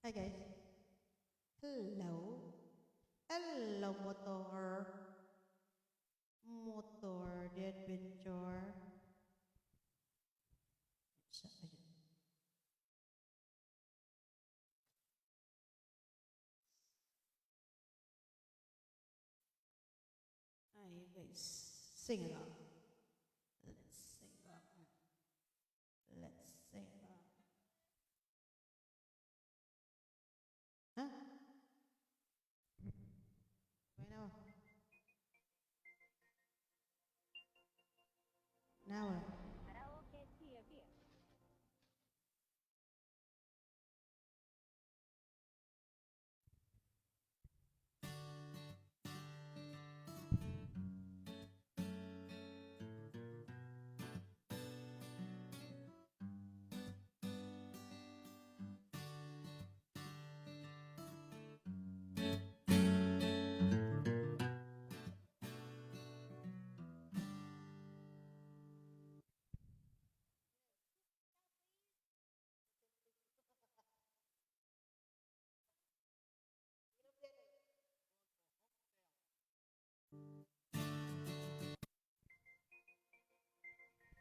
Hi guys. Hello. Hello motor the adventure. Ayun. Hi guys. Sing along. Let's sing along. Let's sing along. Huh? Bueno. Now.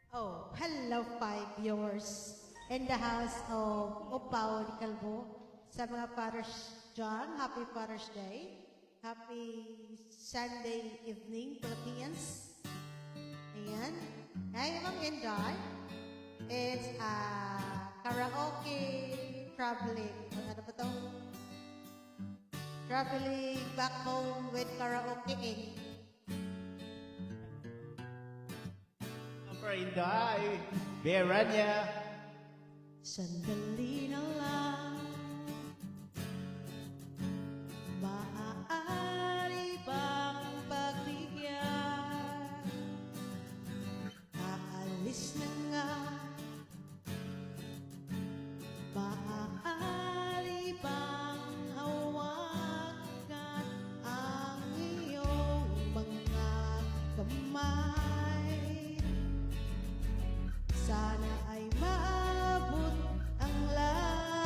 Oh, hello five viewers in the house of Opao di Calvo. Sa mga Father's John, happy Father's Day. Happy Sunday evening, Philippines. Ayan. Ngayon ang enjoy. It's a karaoke traveling. Ano ba to? Traveling back home with karaoke Inc. Inday, Veranya. Sandali na lang, maaari bang pagbigyan? Aalis na nga, maaari bang hawakan ang iyong mga kamay? Sana ay maabot ang lahat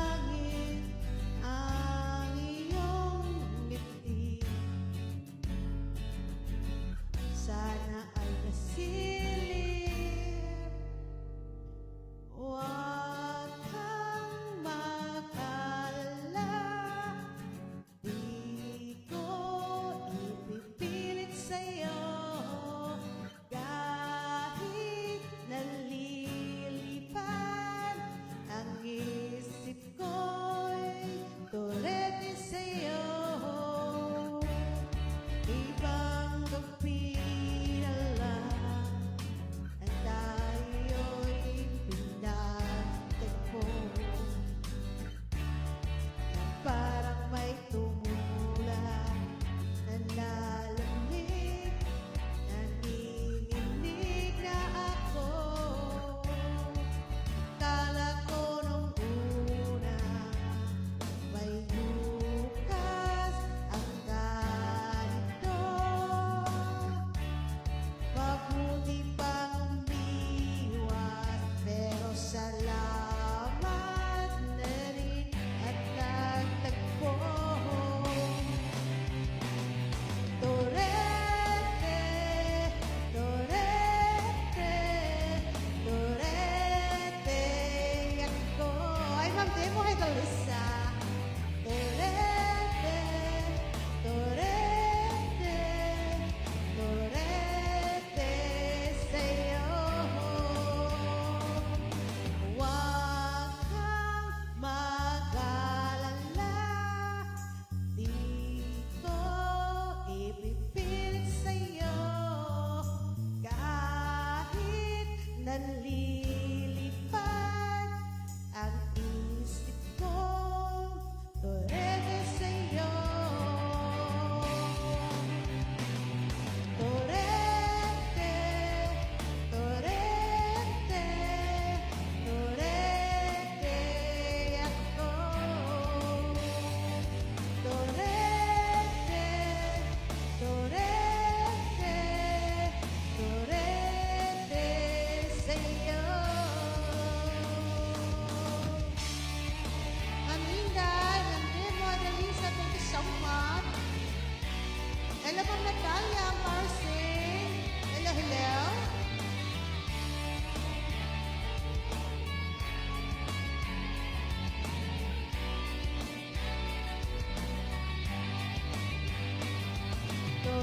Ma'am Natalia Marcin. Hello, hello.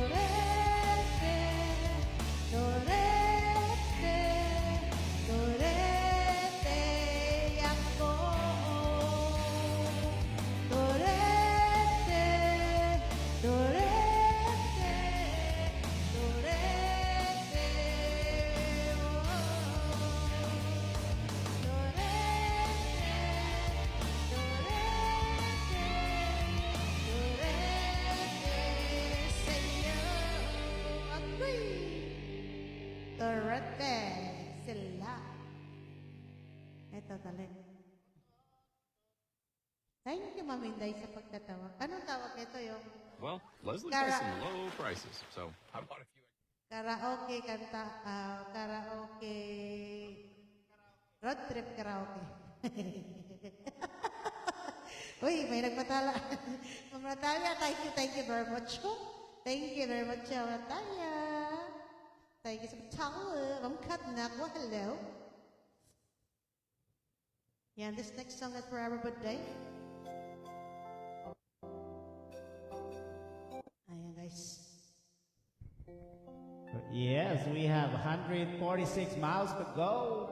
Dorete, dorete, dorete ako. Dorete, dorete, dorete, oh. Dorete, sila. Ito talent. Thank you, Ma'am Inday, sa pagtatawag. Anong tawag ito yung Well, Leslie Cara- has some low prices, so how about a few? karaoke, karaoke, road trip karaoke. Uy, may nagpatala. Ma'am Natalia, thank you very much. Thank you very much, Ma'am Natalia. Thank you so much. Ma'am Katnak, well, hello. Yeah, this next song is for our birthday. Ayan, guys. Yes, we have 146 miles to go.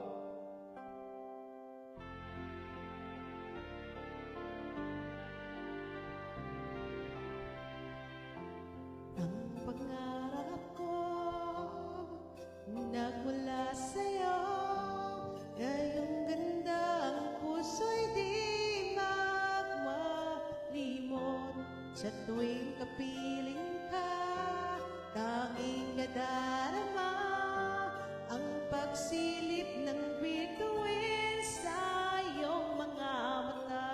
Ang pangarap ko nagmula sa'yo, ngayong ganda ang puso'y di magmalimot. Sa tuwing kapiling ka, tanging nadarama ang pagsilip ng bituin sa iyong mga mata.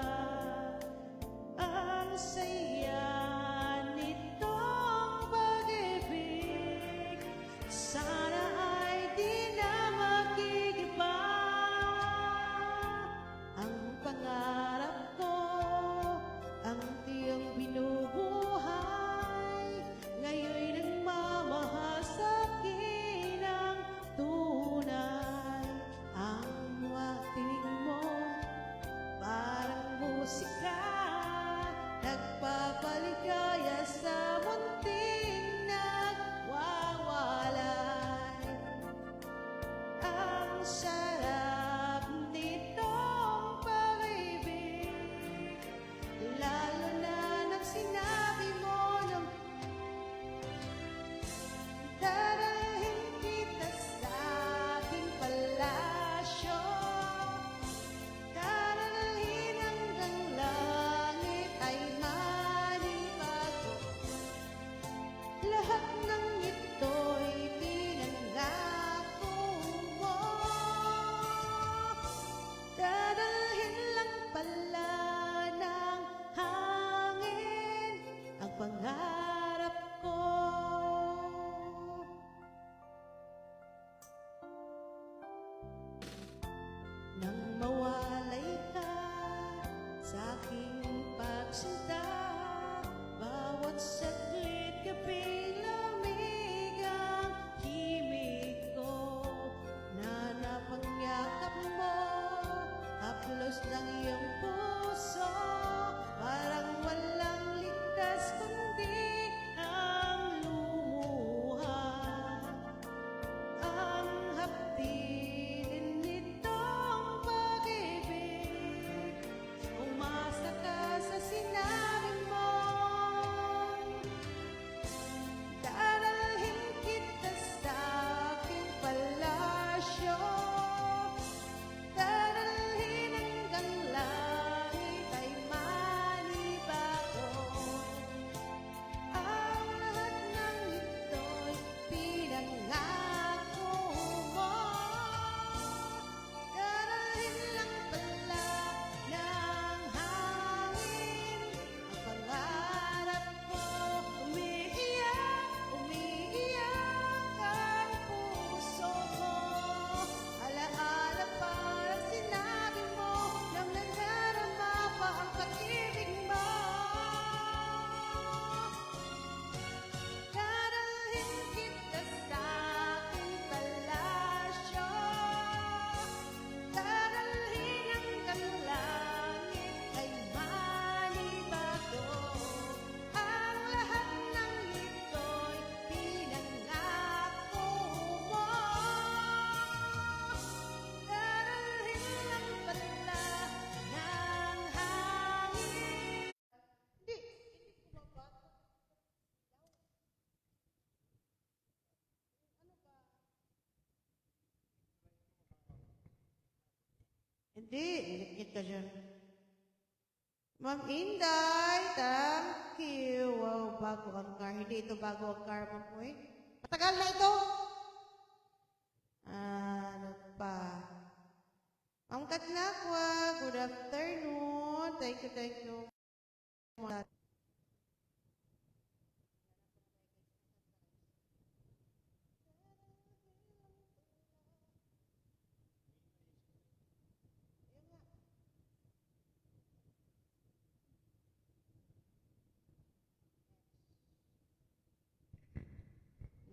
Ang saya nitong pag-ibig, sana ay di na magigiba. Ang pangarap ko, ang tiyong binubuhay, ngayon'y nagmamahal sa akin ng tunay. Ang tinig mo parang musika, nagpapalala Hindi, ilikit ka dyan. Ma'am Inday, thank you. Wow, bago ang car. Hindi ito bago ang car, Ma'am Point. Matagal na ito. Ano pa? Ma'am Katlakwa, good afternoon. Thank you.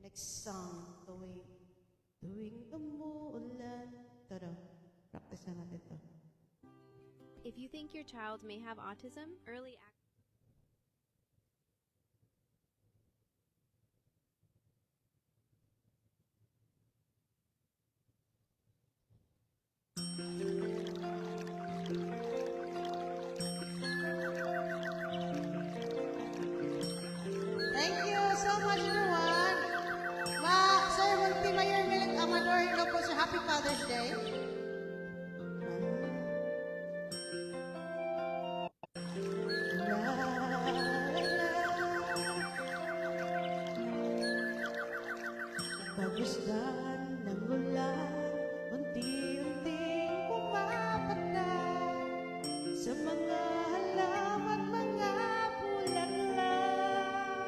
Next song, tuwing umuulan. Tara, practice na natin to. If you think your child may have autism, early Thank you so much, everyone. Sir Multimayor Milik Amador, hello po sa Happy Father's Day. Pagusdan ng ulan, unti-unting pumapatay sa mga halaman, mga bulaklak.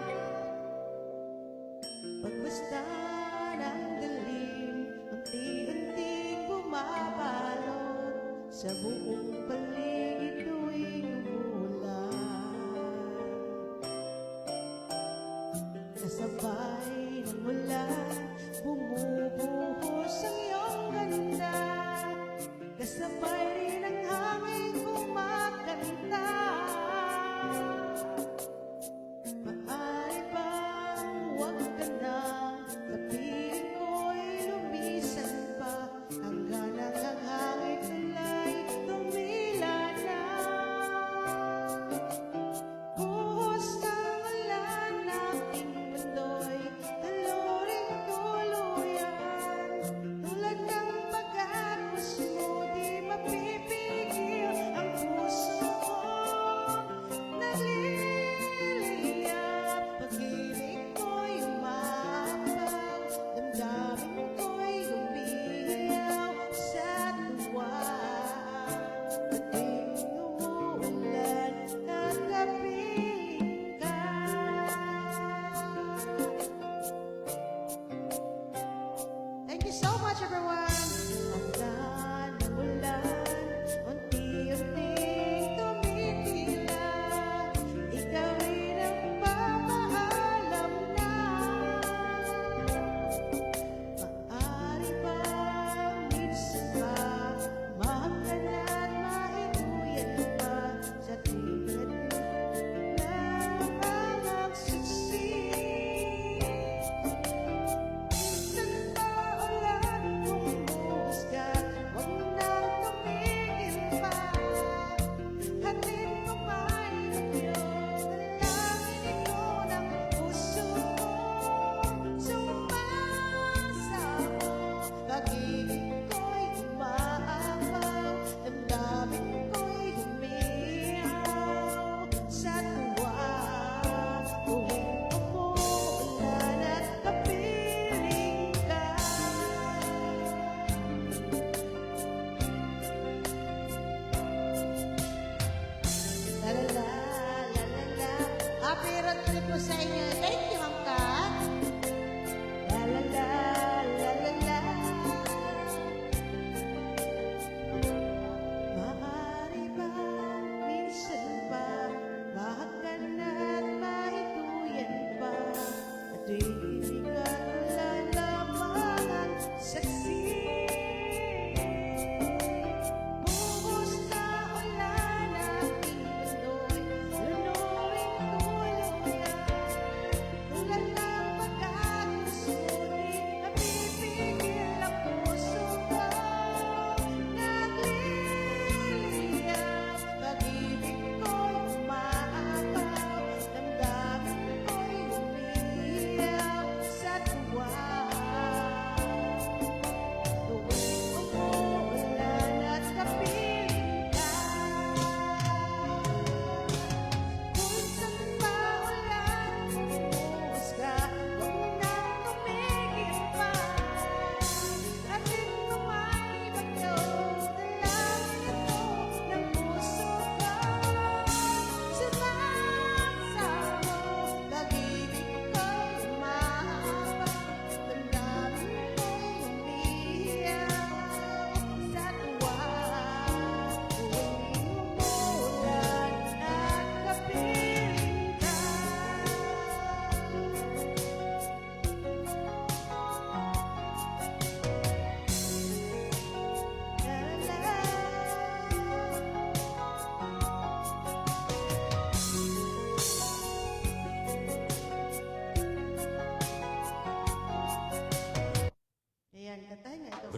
Pagusdan ng dilim, unti-unting bumabalot sa buong paligid tuwing umulan. Kasabay ng ulan, bumubuhos ang iyong ganda. Kasabay rin ang hangin kumakanta. Maaari bang huwag ka na, kapiling ko'y lumisan pa, hanggang ang hangin tulay tumila na. Buhos ng ulan, aking mundo'y taluring tuluyan. Tulad ng pag-agos mo, di mapipilitan.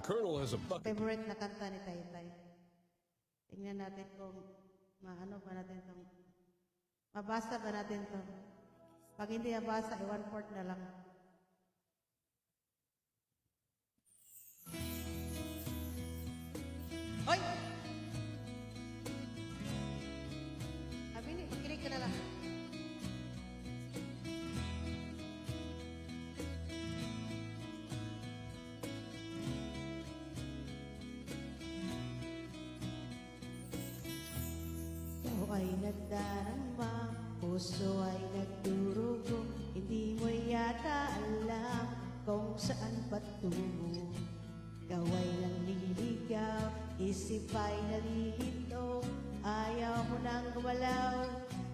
colonel has a bucket. Favorite na kanta ni Taytay. Tingnan natin kung maano ba natin itong, mabasa ba natin ito. Pag hindi mabasa, 1/4 na lang. Hoy! Sabi ni, makinig ka na lang. Ikaw ay nagdarama, puso ay nagdurugo, hindi mo yata alam kung saan patungo. Ikaw ay nanliligaw, isip ay nalilito, ayaw mo nang gumalaw,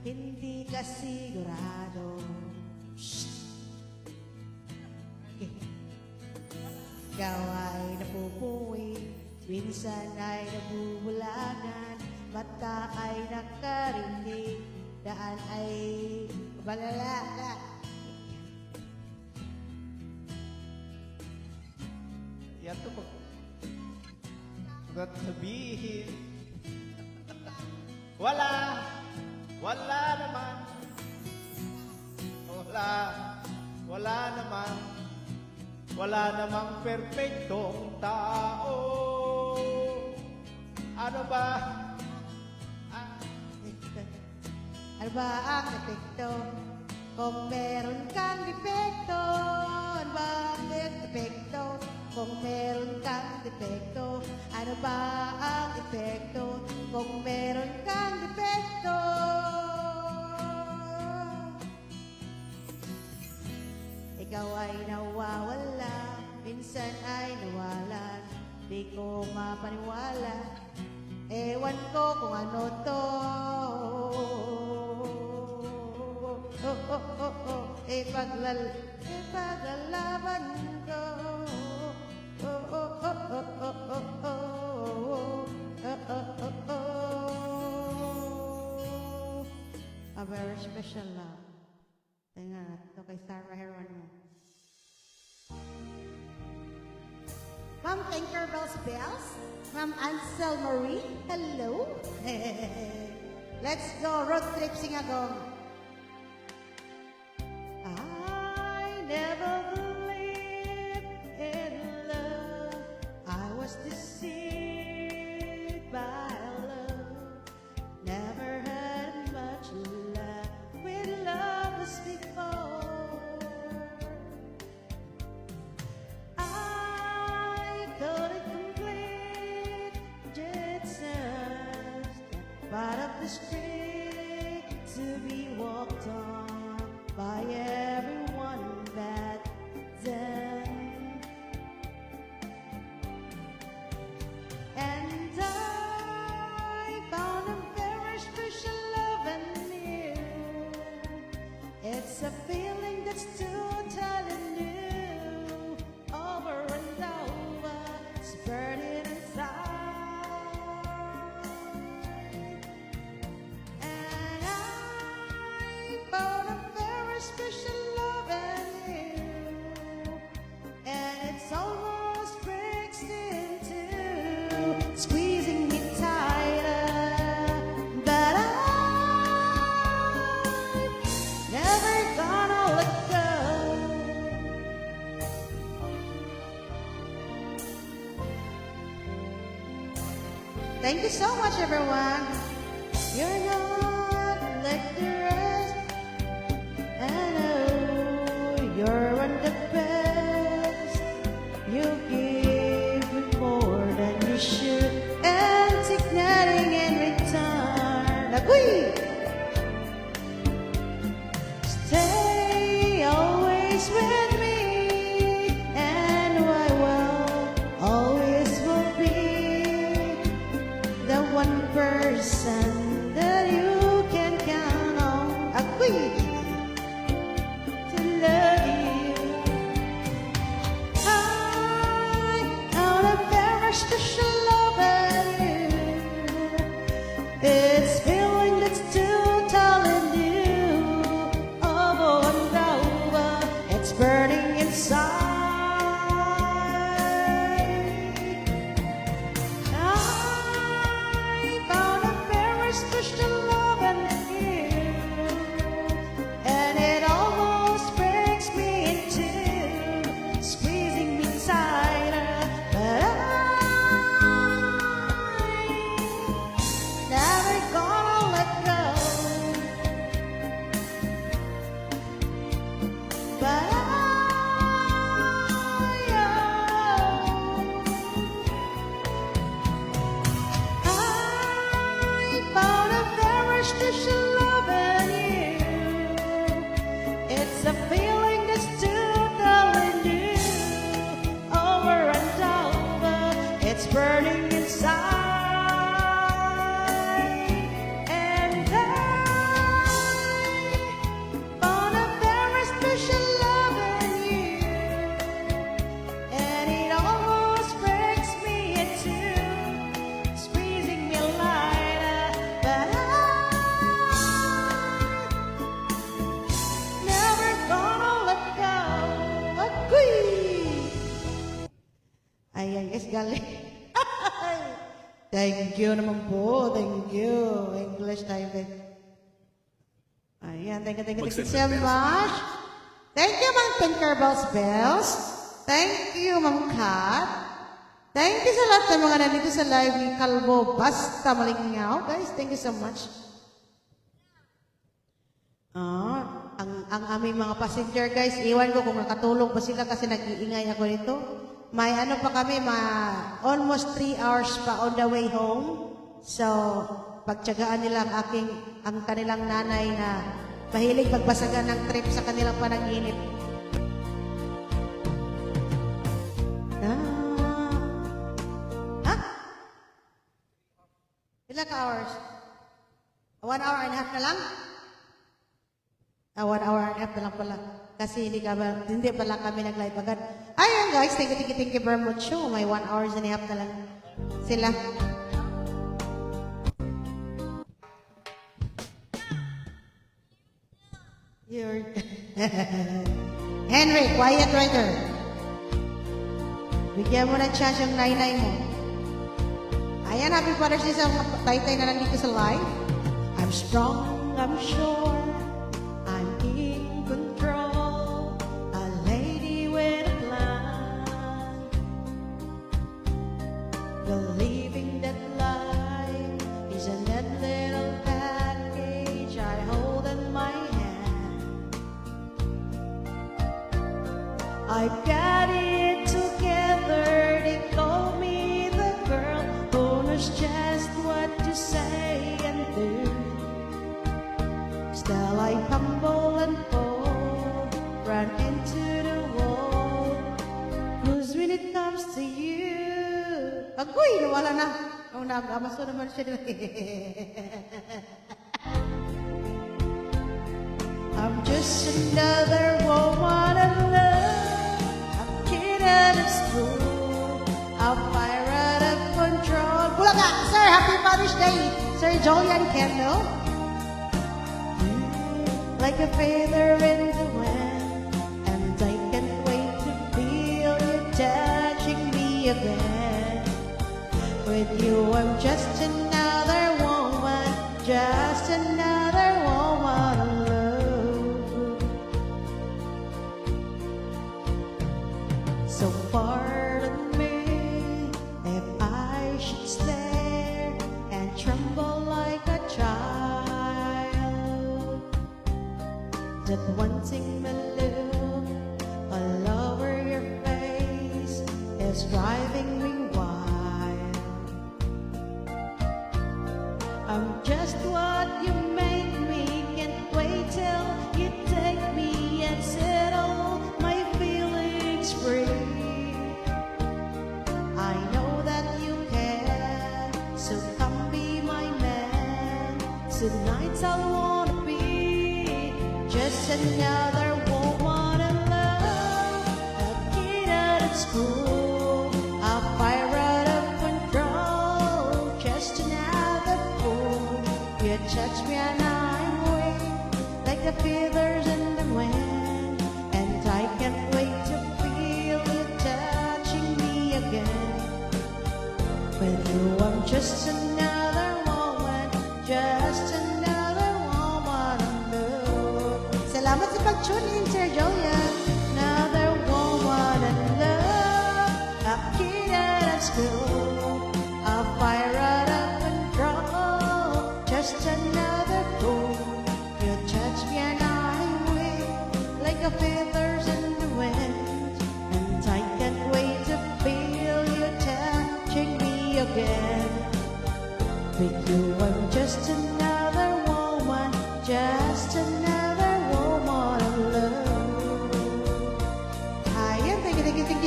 hindi ka sigurado. Shh! Okay. Ikaw ay napupuwi, minsan ay nabubulagan, mata ay nakarinig, daan ay balala. Yan to po. Ba't sabihin? Wala! Wala naman! Wala! Wala naman! Wala namang perpektong tao! Ano ba? Ano ba ang epekto? Kung meron kang defekto, ano ba ang epekto? Kung meron kang defekto, ano ba ang epekto? Kung meron kang defekto, ikaw ay nawawala, minsan ay nawalan, di ko mapaniwala, ewan ko kung ano to. Ipaglalaban ko. A very special love. Tingnan, ito kay Sarah Heronimo. Ma'am Tinkerbell's Bells, Ma'am Ansel Marie, hello. Let's go, road trip singagong. I never believed in love. I was deceived by love. Never had much luck with lovers before. I couldn't complete distance, part of the street to be walked on by everyone back then. And I found a very special love in you. It's a feeling that's totally new, over and over, it's burning inside. And I found a very special love in you, and it's almost breaks into squeezing me tighter, but I'm never gonna let go. Thank you so much, everyone. You're not like the rest. I know you're one of the best. You give me more than you should, and take nothing in return. Agoy! Stay always with me, and I will always will be the one person that you can count on. Agoy! To love you. I found a very special love in you. It's feeling that's totally new, over and over, it's burning inside. but I found a very special love in you. It's a feeling that's totally new, over and over. It's burning inside. And I found a very special love in you. And it almost breaks me in two, squeezing me lighter. But I'm never gonna let go. Agoy! Ay, guys, galing. Thank you naman po. Thank you. English tayo, babe. Ayan, thank you so much. Thank you, Mang Tinkerbell's Bells. Thank you, Ma'am Kat. Thank you sa lahat ng mga nandito sa live ni Kalbo Basta Malingaw. Guys, thank you so much. Ang aming mga passenger, guys, iwan ko kung nakatulog pa sila kasi nag-iingay ako nito. May ano pa kami, almost 3 hours pa on the way home. So, pagtyagaan nila ang kanilang nanay na mahilig magbasagan ng trip sa kanilang panaginip. Ilang hours? 1 hour and a half na lang? 1 hour and a half na lang pala. Kasi hindi pala kami nag-live agad. Ayan guys, thank you very much. May 1 hour and a half na lang sila. Henry, quiet right there. Bigyan mo ng chance yung nainay mo. Ayan, happy Father's Day sa mga taytay na nandito sa live. I'm strong, I'm sure, I'm in control, a lady with a plan, believing that life is a net little package I hold in my hand. I've got it together, they call me the girl who knows just what to say and do. Still I fumble and fall, run into the wall, cause when it comes to you, agoy, nawala na. Oh, nag-amaso naman siya. I'm just another woman in love, a kid out of school, a pirate of control. Bulaga! Sir, happy Father's Day! Sir Julian Kendall. Like a feather in the wind, and I can't wait to feel you touching me again. With you I'm just another woman, just another woman alone. So pardon me if I should stare and tremble like a child, that wanting my look all over your face is driving me wild. I'm just what you make me, can't wait till you take me and set all my feelings free. I know that you can, so come be my man. Tonight I wanna be just another woman in love, a kid out of school, a pirate of control, just another fool. You touch me and I'm weak, like the feathers in the wind, and I can't wait to feel you touching me again. With you I'm just another woman, just another woman in love. Salamat sa pag-tune in, Sir Julian. Another woman in love, a kid out of school, a pirate of control, just another fool. You touch me and I'm weak, like a feather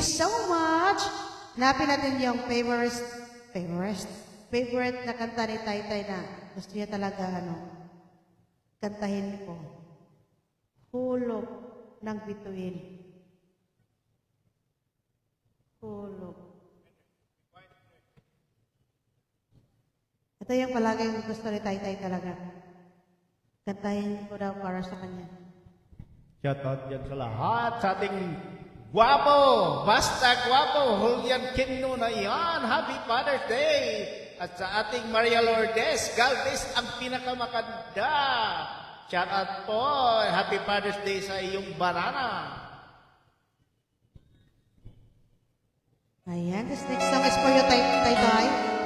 so much. Hanapin natin yung favorite na kanta ni Taytay na gusto niya talaga, kantahin ko. Hulog ng bituin. Hulog. Ito yung palaging gusto ni Taytay talaga. Kantahin ko daw para sa kanya. Shoutout dyan sa lahat sa ating guwapo, basta guwapo, Julian Quino na yan. Happy Father's Day! At sa ating Maria Lourdes Galvez, ang pinakamakanda. Shoutout po, Happy Father's Day sa iyong banana. Ayan, this next song is for you, Taytay.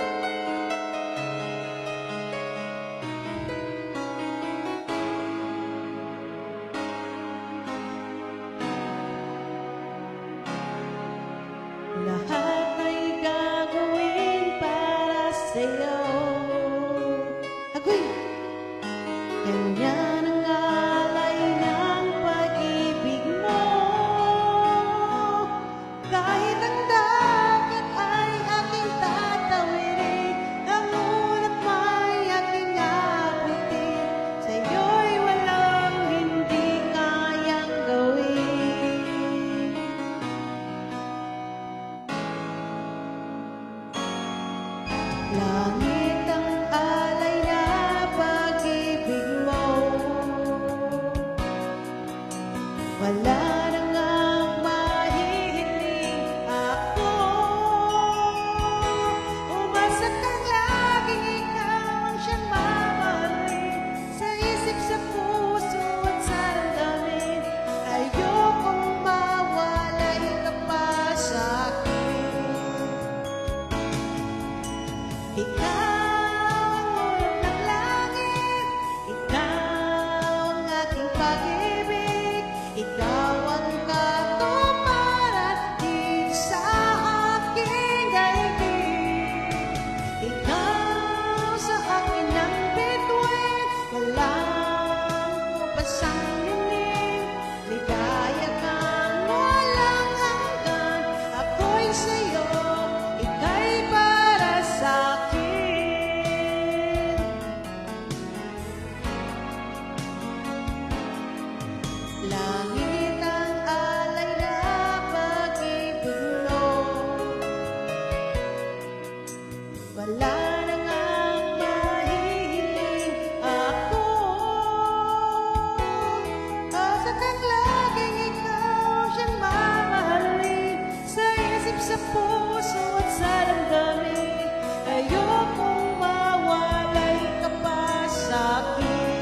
Lahat ay gagawin para sa'yo. Agoy! Ganyan ang alay ng pag-ibig mo. Kahit ang dagat ay aking tatawirin, ang ulat may aking abutin. Sa'yo'y walang hindi kayang gawin. Langit ang alay na pag-ibig mo. Wala na ngang mahihiling ako. Umasa kang laging ikaw ang siyang mamahalin. Sa isip, sa puso at sa damdamin, ayokong mawalay ka pa sa'kin. Ikaw ang ulap ng langit, ikaw ang aking pag-ibig, ikaw ang katuparan din sa aking daigdig. Ikaw sa akin ang bituin, walang kupasang lilim, ligaya kang walang hanggan, ako'y sa'yo, ika'y para sa'kin. Langit ang alay na pag-ibig mo. Wala na ngang mahihiling ako. Asa kang laging ikaw siyang mamahalin. Sa isip, sa puso at sa damdamin, ayokong mawalay ka pa sa'kin.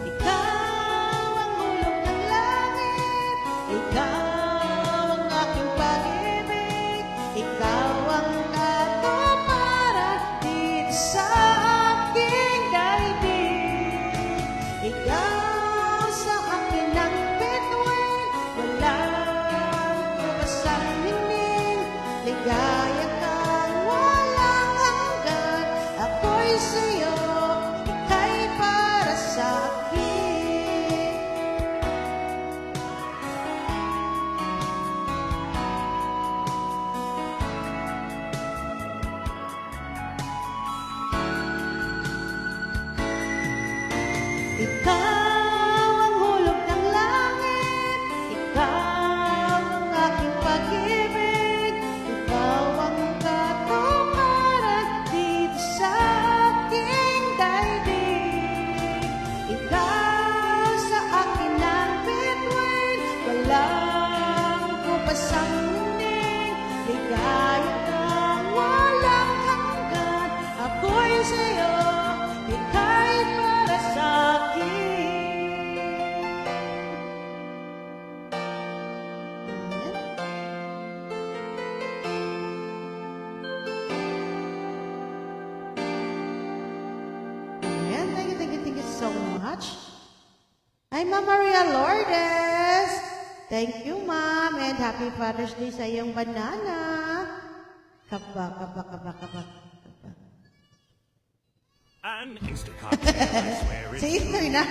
Ikaw ang ulap ng langit, ikaw ang aking pag-ibig, ikaw ang katuparan dito sa aking daigdig. Ikaw sa akin ang bituin, walang kupasang ningning, ligaya kang walang hanggan, ako'y sa'yo, ika'y para sa'kin. Ikaw ang hulog ng langit, ikaw ang aking pag-ibig, ikaw ang katuparan dito sa aking daigdig. Ikaw sa akin ang bituin, walang kupasang ningning, ligaya kang walang hanggan, ako'y sa'yo, ika'y para sa'kin. Ayan, thank you so much. Ay, Ma'am Maria Lourdes. Thank you, Ma'am, and happy Father's Day sa iyong banana. Kaba. An Instacart, I swear it's Si Itoy na.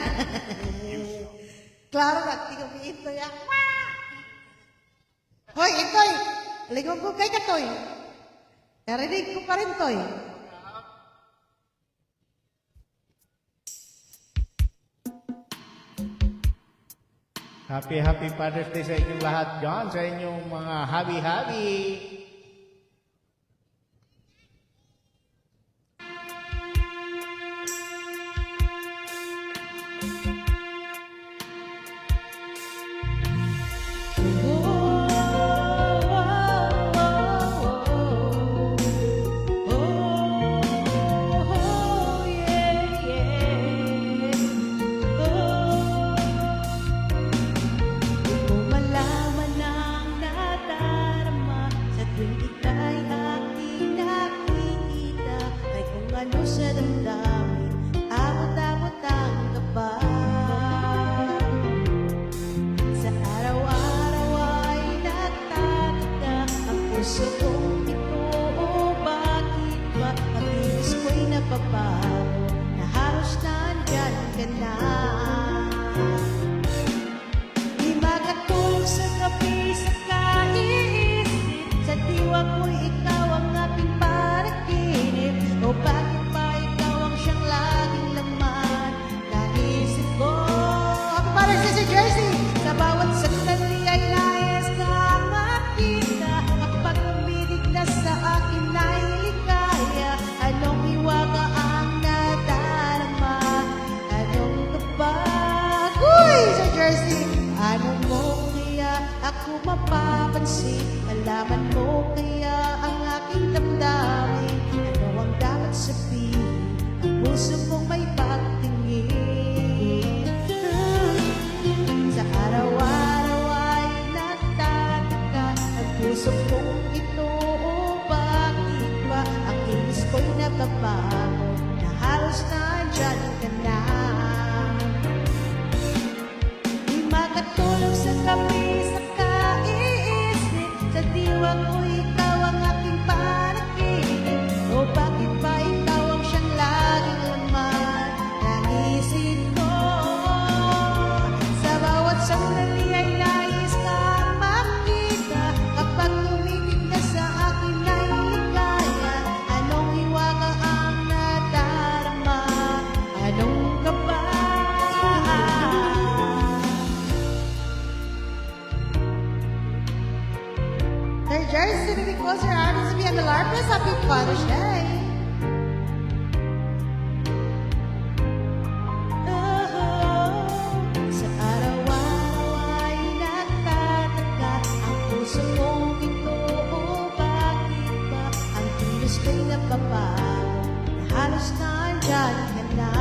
Klaro na, hindi ko Itoy. Hoy, itoy! Lingon ko kay katoy. Narinig ko pa rin, toy. Happy Father's Day sa inyong lahat dyan, sa inyong mga habi-habi. Sa damdamin, abot-abot ang kaba. Sa araw-araw ay nagtataka ang puso kong ito. Bakit ba ang tiis ko'y napabago na halos nandyan ka na? Di makatulog sa gabi sa kaiisip, sa diwa ko'y ikaw ang aking panaginip. O bakit ba ikaw ang siyang laging laman ng isip ko? Happy Father's Day sa Jersey! Sa bawat sandali ay nais kang makita. Kapag umidig na sa akin ay ligaya, anong hiwaga ang nadarama? Anong kapag? Uy! Sa Jersey! Ano mo kaya ako mapapansin? Malaman mo kaya ang aking damdamin? Ano ang dapat sabihin? Ang puso kong may pagtingin. Sa araw-araw ay nagtataka ang puso kong ito. Bakit ba ang inis ko'y nababago na halos nandyan ka na? Di makatulog sa gabi sa kaiisip, sa diwa ko ikaw ang aking panaginip. O bakit ba ikaw ang siyang laging laman ng isip ko? Sa bawat sandali ay nais kang makita. Kapag tumitig ka sa akin ay ligaya, anong hiwaga ang nadarama? Anong kaba? Sir Jersey, baby, close your eyes to be on the Larpes. Happy Father's Day. Sa araw-araw ay nagtataka ang puso kong ito. Bakit ba ang kilos ko'y nababago na halos nandyan ka na?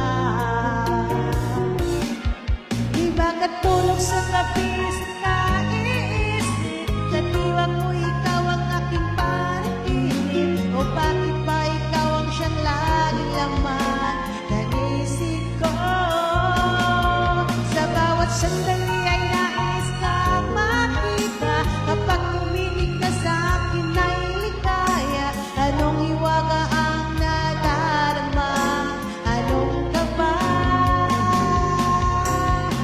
Di ba katulog sa gabi sa kaiisip, sa diwa ko ikaw ang aking panaginip. O bakit ba ikaw ang siyang laging laman ng isip ko? Sa bawat sandali ay nais kang makita. Kapag tumitig ka sa akin ay ligaya, anong hiwaga ang nadarama? Anong kaba?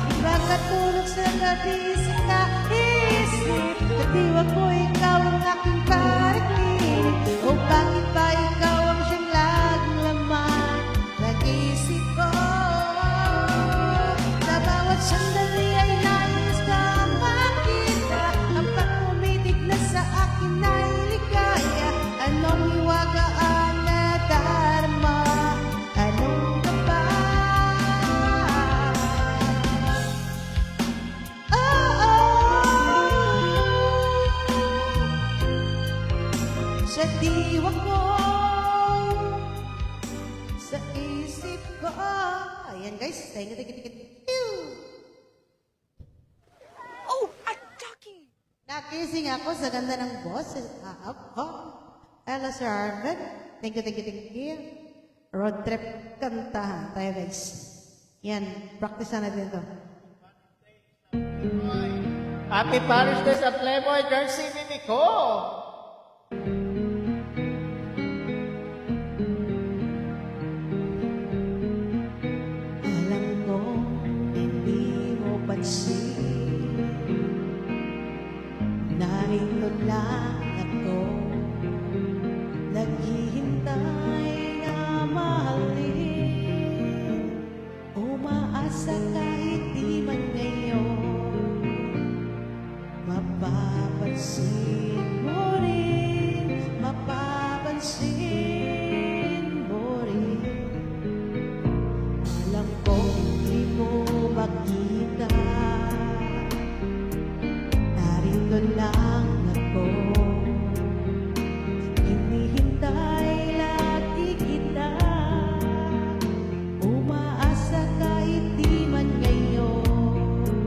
Di ba katulog sa gabi sa kaisip, sa diwa ko ikaw ang aking panaginip. O bakit ba ikaw ang siyang laging laman ng isip ko? Sa bawat sandali ay nais kang makita. Kapag umitig na sa akin ay ligaya, anong hiwaga ang nadarama? Anong kaba? Sa diwa ko, sa isip ko. Ayan guys, thank you. Oh, I'm talking. Nakising ako sa ganda ng boses. Hello, Sir Arvin. Thank you. Road trip kantahan tayo guys. Yan, practice na natin ito. Happy Father's Day sa Playboy Jersey, Mimi ko. Alam ko, hindi mo pansin na Narito lang ako, naghihintay na mahalin. Umaasa kahit di man ngayon, mapapansin mo rin, mapapansin mo rin. Alam kong di mo makita, narito lang ako, hinihintay lagi kita. Umaasa kahit di man ngayon,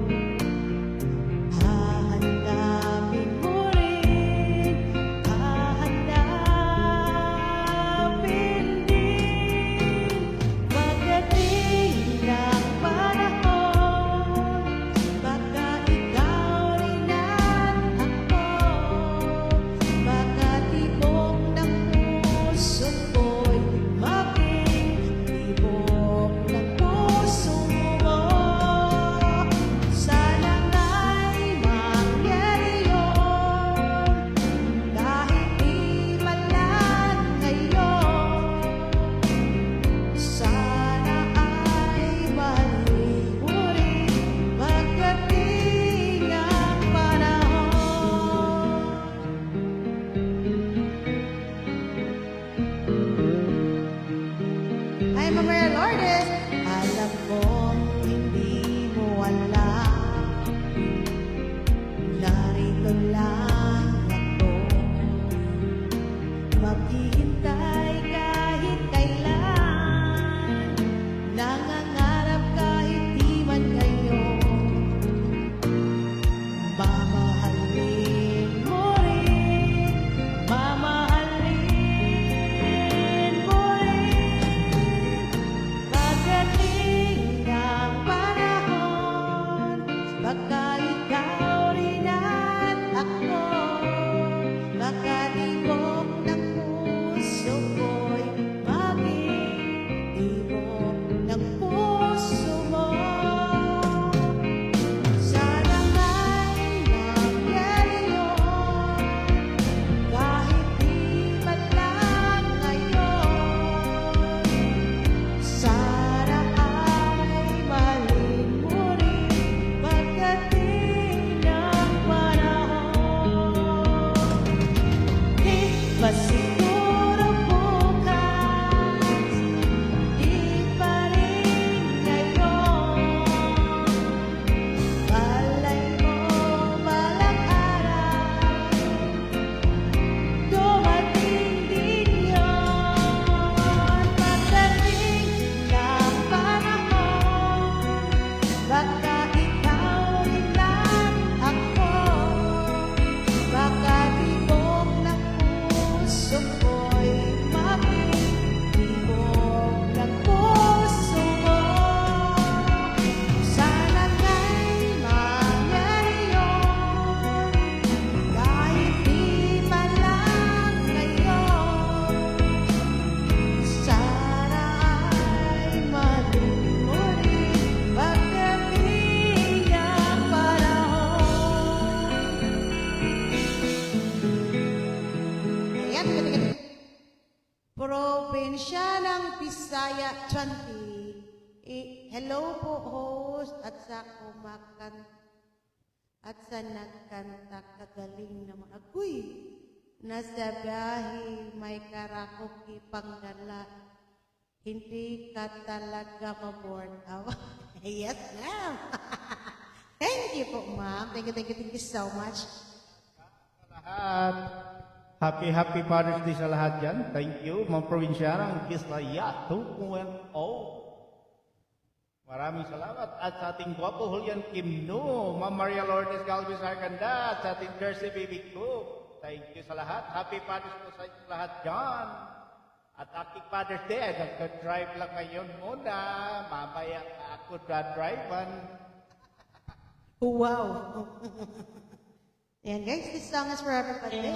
hahanapin mo rin, hahanapin din. Pagdating ng panahon, baka ikaw rin at ako, baka tibok ng puso ko'y maging tibok ng puso mo. Sana nga'y mangyari yun, kahit di man lang ngayon. Sana ay mahalin mo rin pagdating ng panahon. Ay, Mama Lourdes, alam kong hindi mo alam, narito lang ako, maghihintay kahit kailan, nangangarap kahit di man ngayon, mamahalin mo rin, mamahalin mo rin. Pagdating ng panahon, baka ikaw rin at ako, baka tibok ng puso ko'y maging tibok ng puso mo. Sana nga'y mangyari yun, kahit di man lang ngayon. Sana ay mahalin mo rin pagdating ng panahon. Di ba siguro bukas, di pa rin ngayon, malay mo balang araw, dumating din yun. Pagdating ng panahon, baka ikaw rin at ako, baka tibok ng puso ko'y maging tibok ng puso mo. Sana nga'y mangyari yun, kahit di man lang ngayon. Sana ay mahalin mo rin pagdating ng panahon. Ayan, galing. Probinsya ng Bisaya, Chanti. Hello po, host, at sa kumakan at sa nagkanta kagaling naman. Agoy, nasa biyahe may karaoke pangdala. Hindi ka talaga ma-board out. Yes, ma'am. Thank you po, ma'am. Thank you so much. Lahat. Happy Father's Day sa lahat dyan. Thank you, mga probinsyarang Bisaya 2.0. Maraming salamat. At sa ating gwapo Julian Kimno, Ma'am Maria Lourdes Galvez Arganda, at sa ating Jersey Baby Cook. Thank you sa lahat. Happy Father's Day sa lahat dyan. At aking Father's Day, ay nagka-drive lang ngayon muna. Mamaya ako drive-an. Wow. And guys, this song is for everybody.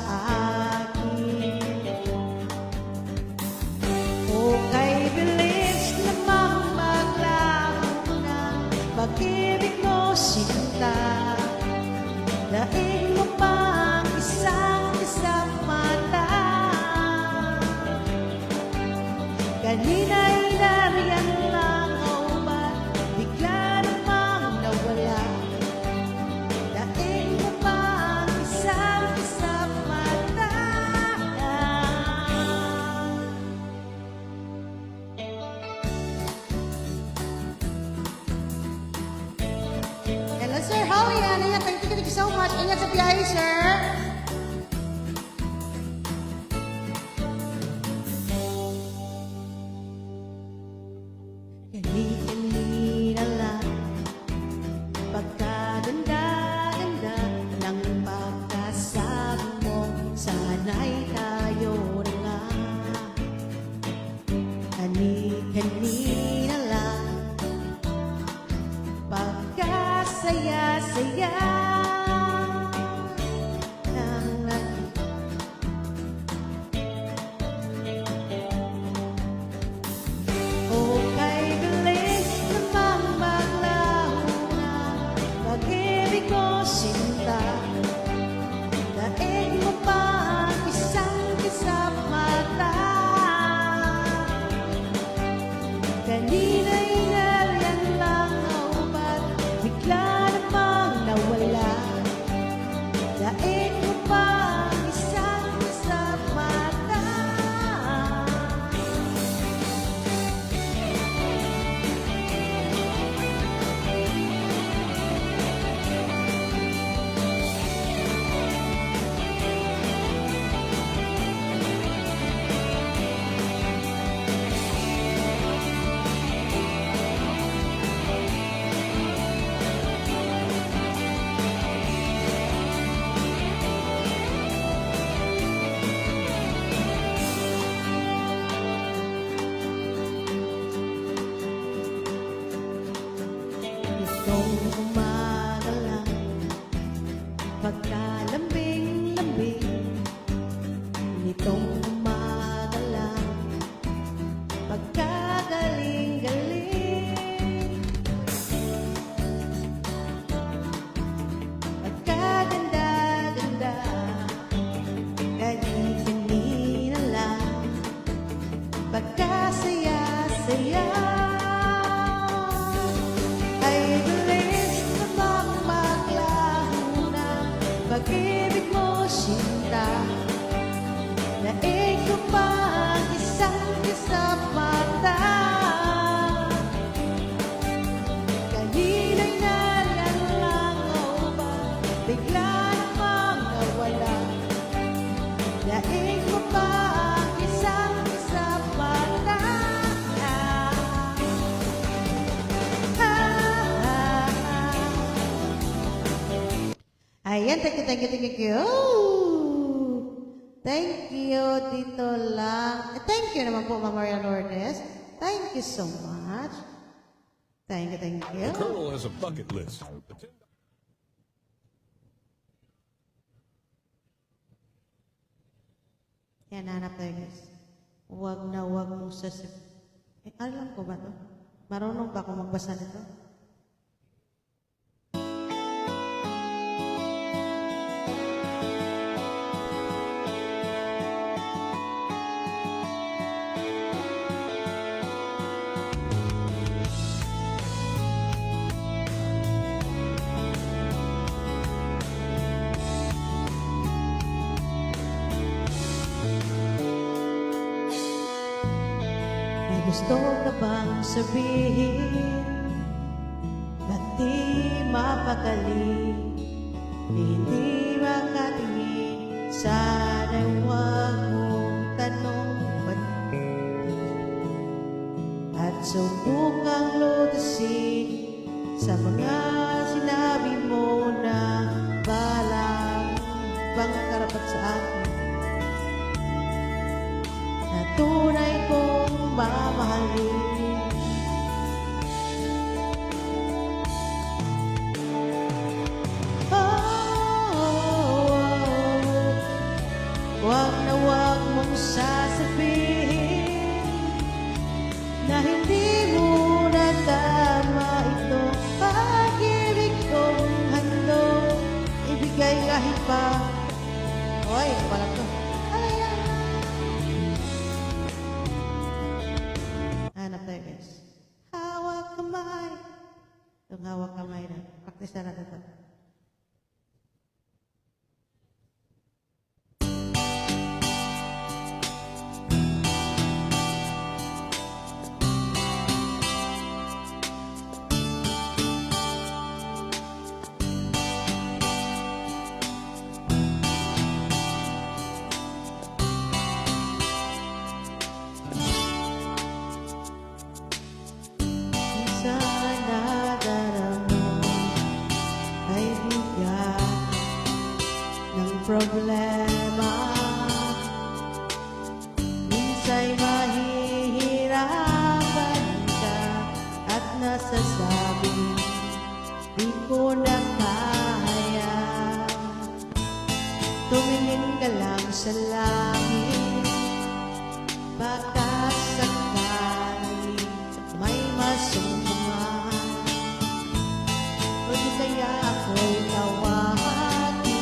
akin. O kay bilis lamang maglaho na pag-ibig mo sinta. Daig mo pa ang isang mata. Kanina'y nariyan lang o ba't bigla namang nawala? Daig mo pa ang isang mata. Hello, Sir Howie. Ano yan? Thank you so much. Ingat sa biyahe, sir. Kani-kanina lang pagkaganda-ganda ng pagkasabi mo, sana'y tayo na nga. Kani-kanina lang pagkasaya-saya ng o kay bilis namang maglaho na pag-ibig ko sinta. Daig mo pa ang isang mata. Kanina'y nariyan lang o ba't bigla namang nawala? Daig mo pa ang isang mata. Itong umaga lang pagkalambing-lambing. Nitong umaga lang pagkagaling-galing. Pagkaganda-ganda kani-kanina lang pagkasaya-saya. Ay bilis namang maglaho na pag-ibig mo sinta. Daig ko pa ang isang mata. Kanina'y nariyan lang o ba bigla namang nawala? Daig mo pa ang isang mata. Ayan, thank you. Thank you, Tito Lang. Thank you naman po, Ma'am Maria Lourdes. Thank you so much. Thank you. The Colonel has a bucket list. Yan, hanap tayo guys. Huwag mong sasip. Alam ko ba to? Marunong ba ako magbasa nito? May gusto ka bang sabihin? Ba't di mapakali? Hindi makatingin? Sana'y huwag mong tanong at subukang lutasin sa mga sinabi mo na balang bang karapat sa akin na tunay kong mamahalin. Huwag mong sasabihin na hindi mo nadama itong pag-ibig kong handog ibigay kahit pa. Hoy, pala to. Hanap tayo guys. Hawak kamay. Itong hawak kamay na. Practice na natin ito. Sana daramo ay bigat ng problema. Minsa'y mahihirapan ka at nasasabi di ko na kaya. Tumingin ka lang sa langit, baka sakali may masumpungan. O di kaya ako'y tawagin,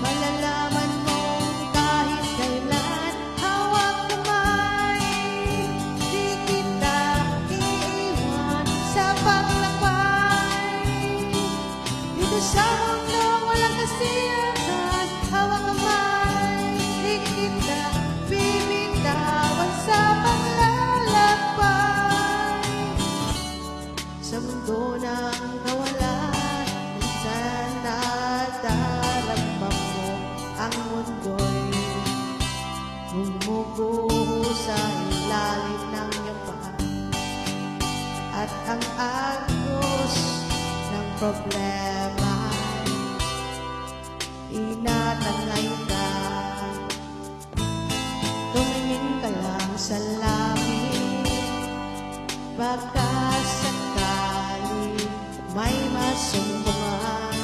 malalaman mong kahit kailan hawak kamay, di kita iiwan sa paglakbay. Dito sa mundo walang kasiyahan, hawak kamay, di kita bibitawan sa paglalakbay. Sa mundo ng kawalan, minsan nadarama mo ang mundo'y gumuguho sa ilalim ng iyong paa. At ang agos ng problema inatangay ka. Tumingin ka lang sa langit, baka sakali may masumpungan.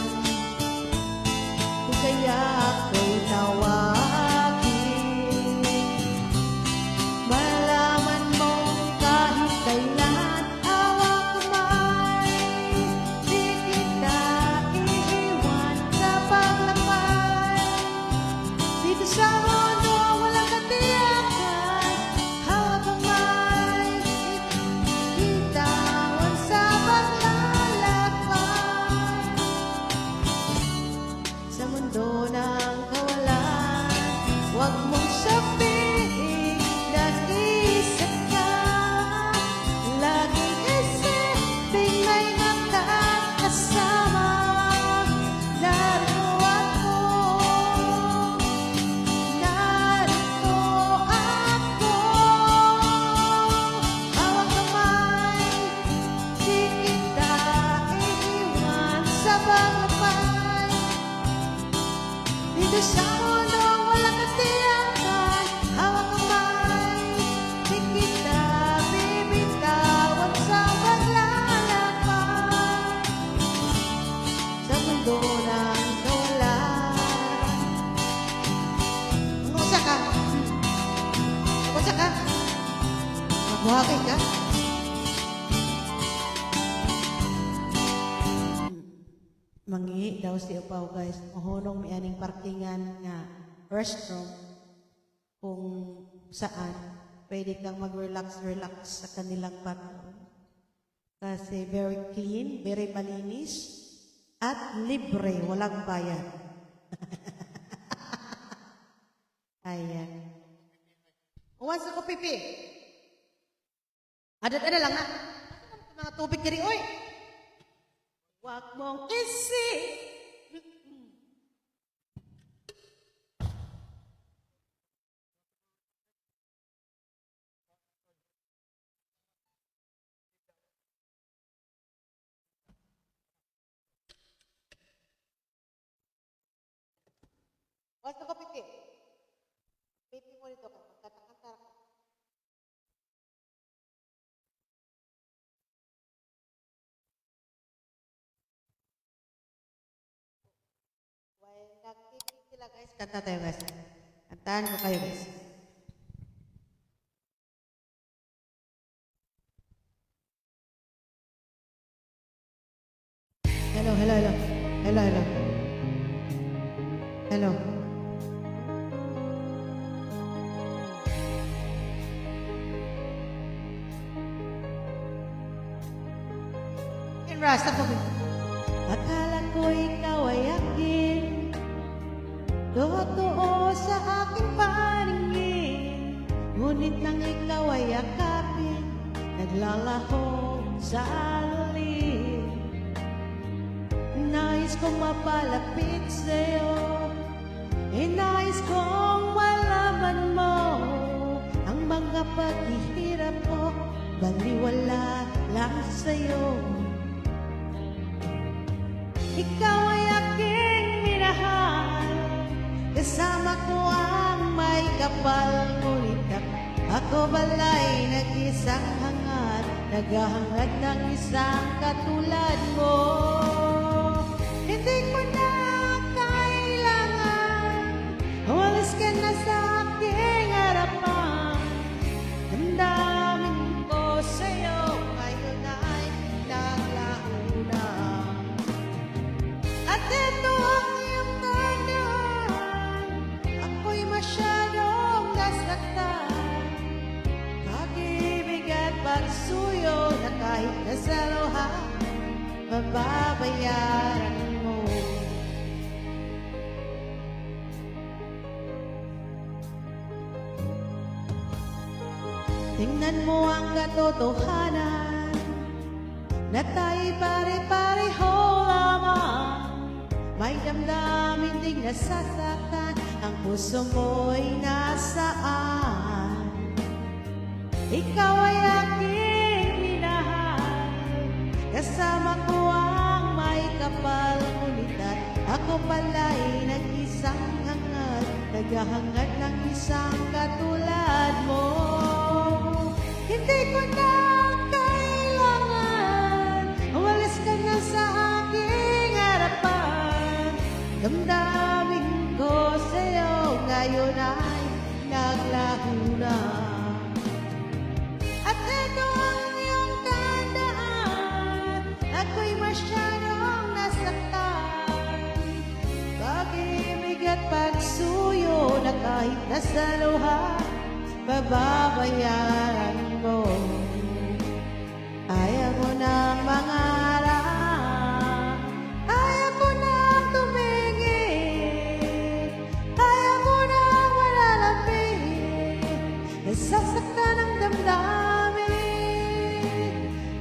Kung kaya ako'y tawagin, malaman mong kahit kailan hawak kamay, di kita iiwan sa paglakbay. Dito sa mundo walang katiyakan, hawak kamay, bitawan sa paglalakbay. Sa mundo ng kawalan, huwag mong sabihin nag-isa ka. Laging isipin may nakakasama. Narito ako, narito ako. Hawak kamay, di kita iiwan sa paglakbay. Dito sa mundo walang katiyakan, hawak kamay, di kita bibitawan sa paglalakbay. Sa mundo ng kawalan. Kumusta ka? Kumusta ka? Magbuhagay ka? Mangi daw si Upaw guys, mahunong may aning parkingan nga restroom kung saan pwede kang mag-relax sa kanilang parking. Kasi very clean, very malinis, at libre, walang bayad. Ayan. Once ako pipi. Adat-ada lang ha. Mga tubig kiri, oy! Huwag mong isip. Basta ko pipi. Pipi mo dito ka. Magkata-kanta ka. Well, nagpipi sila guys. Guys, kanta tayo guys. Kantahan ko kayo guys. Hello, hello, hello. Hello, hello. Hello. In Rasta ko. Akala ko ikaw ay akin, totoo sa aking paningin. Ngunit nang ikaw ay akapin, naglalaho sa alalim. Nais kong mapalapit sa'yo, nais kong malaman mo ang mga paghihirap ko, baliwala lang sa'yo. Ikaw ay aking minahal, kasama ko ang may kapal. Ngunit ako bala'y nag-isang hangad, naghahangad ng isang katulad mo. Hindi ko na kailangan, umalis ka na sa aking harapan. Damdamin ko sa'yo, ngayon ay naglaho na. At ito ang iyong tandaan, ako'y masyadong nasaktan. Pag-ibig at pagsuyo na kahit nasa luha, mababayaran mo. Tingnan mo ang katotohanan, na tayo'y pare-pareho lamang. May damdamin ding nasasaktan, ang puso mo'y nasaan. Ikaw ay aking minahal, kasama ko ang may kapal. Ngunit at ako pala'y nag-isang hangad, naghahangad ng isang katulad mo. Hindi ko na kailangan, umalis ka na sa aking harapan. Damdamin ko sa'yo, ngayon ay naglaho na. At ito ang iyong tandaan, ako'y masyadong nasaktan. Pag-ibig at pagsuyo na kahit nasa luha, bababayaran mo. Ayaw mo ng mangarap, ayaw ko nang tumingin, ayaw ko nang malalapit, nasasaktan ang damdamin.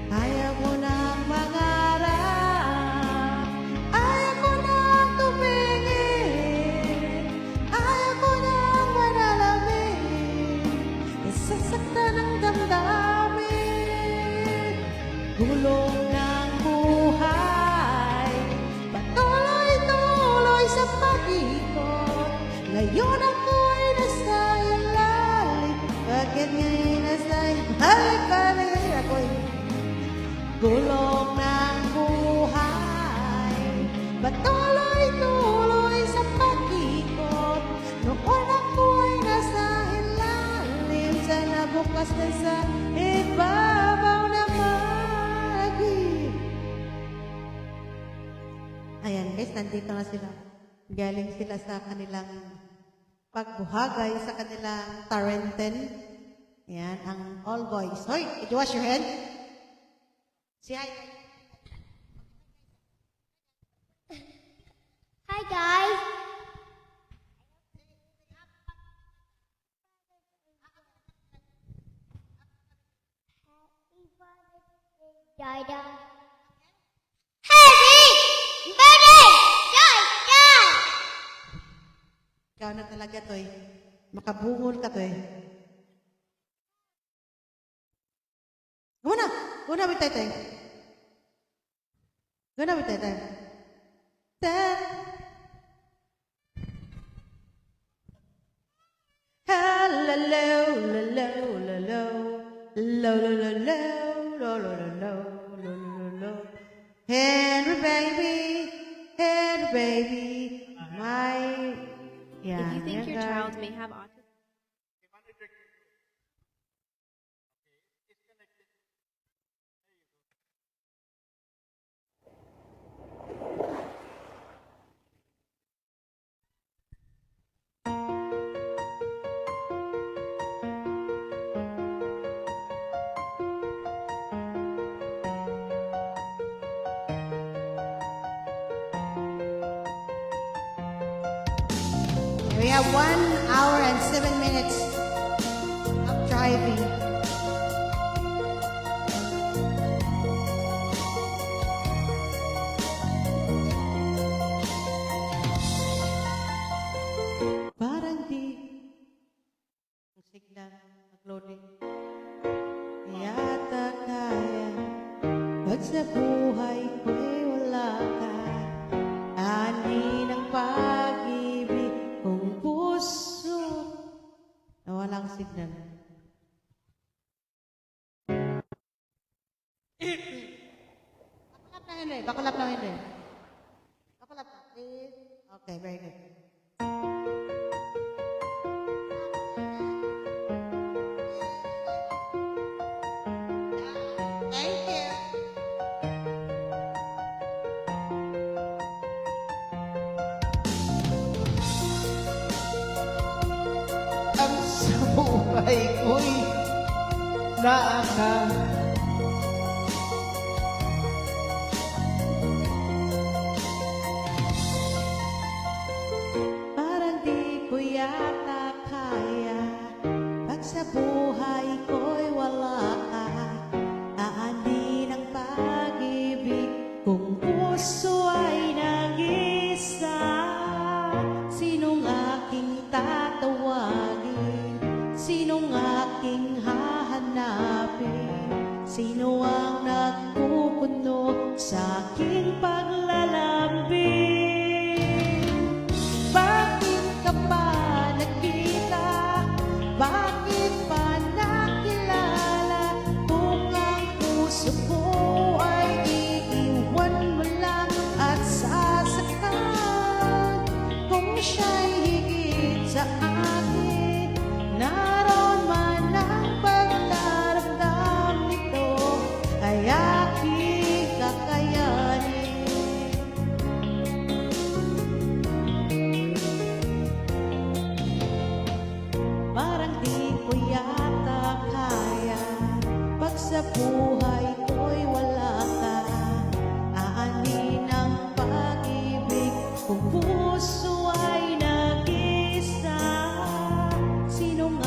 Ayaw ko nang mangarap, ayaw ko nang tumingin, ayaw ko nang malalapit, nasasaktan ang damdamin. Gulong ng buhay, patuloy-tuloy sa pag-ikot. Ngayon ako'y nasa ilalim, bakit ngayon nasa balik-balik ako'y gulong ng buhay, patuloy-tuloy sa pag-ikot. Noon ako'y nasa ilalim, sana bukas na sa ibabaw na malagim. Ayan guys, nandito na sila. Galing sila sa kanilang pagbuhagay, sa kanilang Tarenten. Ayan, ang all boys. Hoy, did you wash your hand? Si hi. Hi guys. Dada. Happy birthday, Dada. Ikaw na talaga to eh. Makabungol ka to eh. Guna! Guna with tay. Guna with tay. Hello, hello, hello, hello. Henry baby, my you think your guys. child may have autism, We have 1 hour and 7 minutes of driving. Parang di ang signal nag-loading. Yata kaya pag sa buhay ko'y wala ka. Ani ng pag-ibig kong puso. Nawala ang signal. Bakalap na hindi. Bakalap na hindi. Bakalap na. Please. Okay, very good. Thank you. Ang sa buhay ko'y naaka. Parang di ko yata kaya pag sa buhay ko'y wala ka. Aani ng pag-ibig kung puso ay nag-isa. Sinong aking tatawagin? Sinong aking hahanapin? Sino ang nagpupuno sa aking paglalambing? Bakit ka pa nagkita? Bakit pa nakilala? Kung ang puso ko ay iiwan mo lang at sasaktan. Kung siya'y higit sa akin, naroon man ang pagdaramdam nito ay aking kakayanin. Parang di ko yata kaya pag sa buhay ko'y wala ka. Aani ng pag-ibig kung puso ay nag-isa. Sinong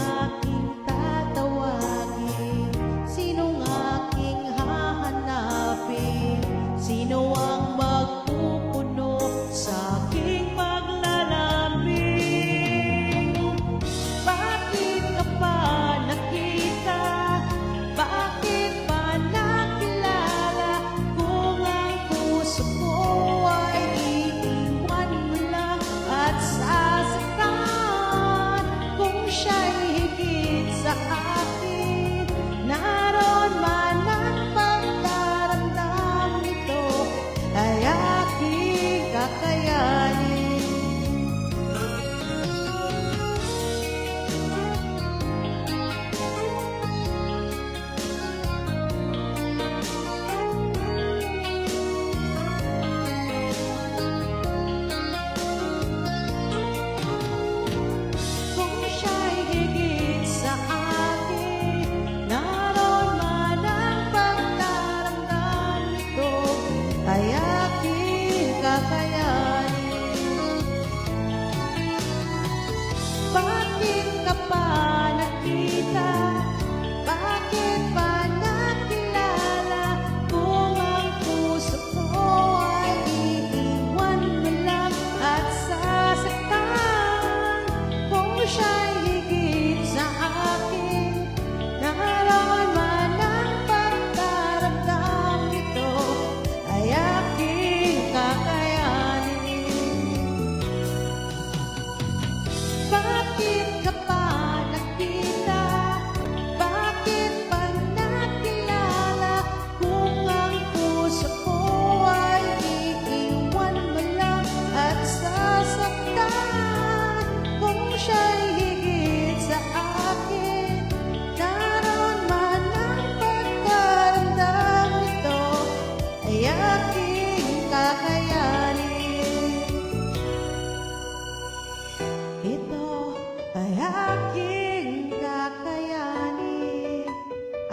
aking kakayanin.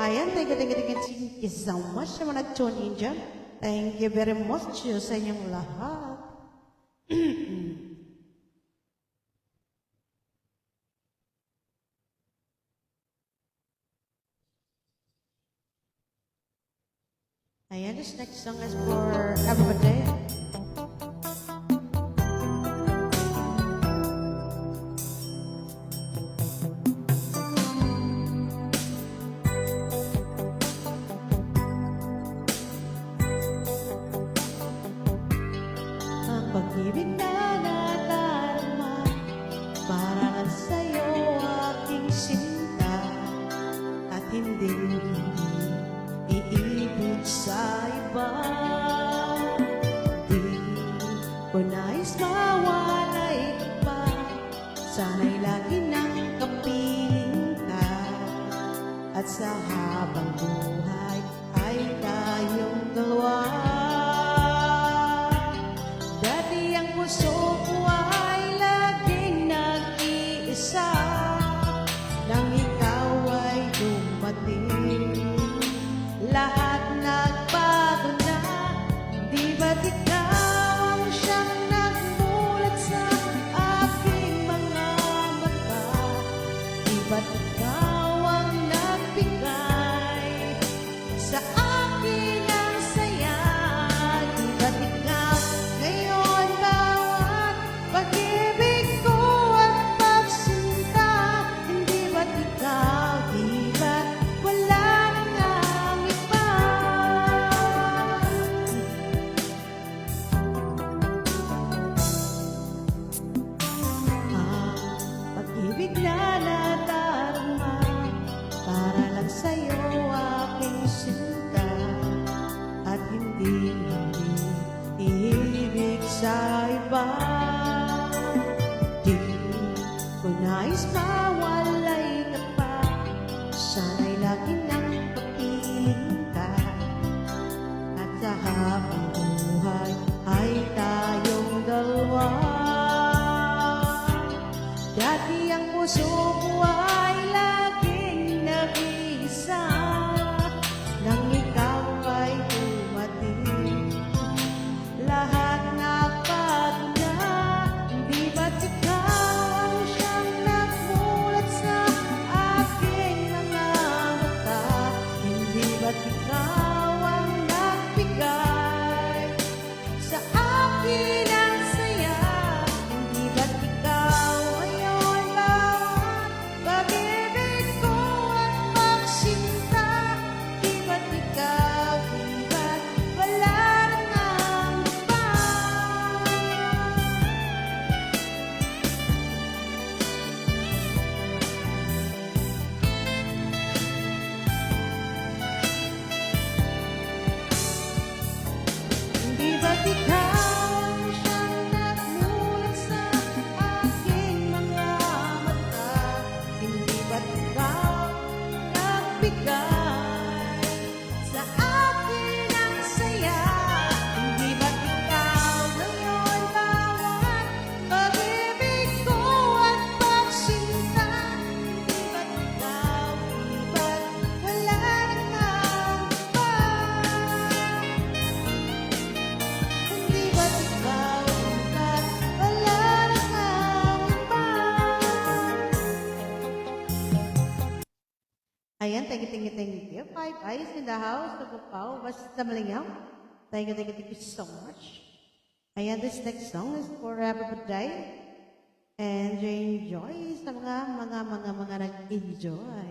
Ayan, thank you so much sa mga nag-tune in dyan. Thank you very much sa inyong lahat. Ayan, this next song is for everybody. Ang pag-ibig na nadarama para lang sa'yo aking sinta at hindi iibig sa iba. Di ko nais mawalay ka pa, sana'y lagi nang kapiling ka, at sa habang buhay ay tayong dalawa. Dati ang puso ko ay laging nag-iisa, nang ikaw ay dumating. Lahat nagbago na, di ba't ikaw ang siyang nagmulat sa aking mga mata? Di ba't ikaw ang nagbigay sa akin ang saya? Di ba't ikaw ngayon bawat pag-ibig ko at pagsinta? Hindi ba't ikaw, di ba't wala nang iba? Ang pag-ibig na nadarama para lang sa'yo aking sinta, at hindi iibig sa iba. Di ko nais mawalay ka pa, sana'y lagi nang kapiling ka, at sa habang buhay ay tayong dalawa. Dati ang puso ko ay laging nag-iisa, nang ikaw ay dumating. Lahat nagbago na, di ba't ikaw ang siyang nagmulat sa aking mga mata? Hindi ba't ikaw ang nagbigay sa akin ang saya? Hindi ba't ikaw ngayon bawat pag-ibig ko at pagsinta? Di ba't ikaw, di ba't wala nang iba? Hindi ba't ikaw ang siyang nagmulat sa aking mga mata? Hindi ba't ikaw nagbigay sa akin ang saya? Hindi ba't ikaw ngayon bawat pag-ibig ko at pagsinta? Hindi ba't ikaw, di ba't wala nang iba? Hindi ba't ikaw, di ba't wala nang iba? Ayan, thank you. Five eyes in the house of Pao, basta malingam. Thank you so much. Ayan, this next song is for everybody. And enjoy sa mga nag-enjoy.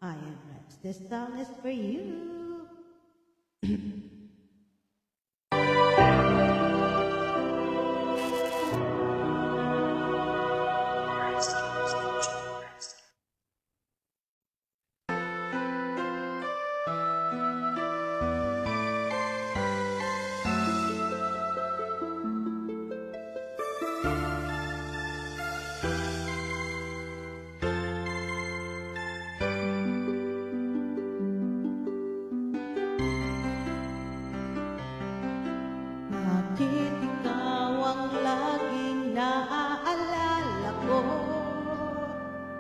Ayan, guys, this song is for you.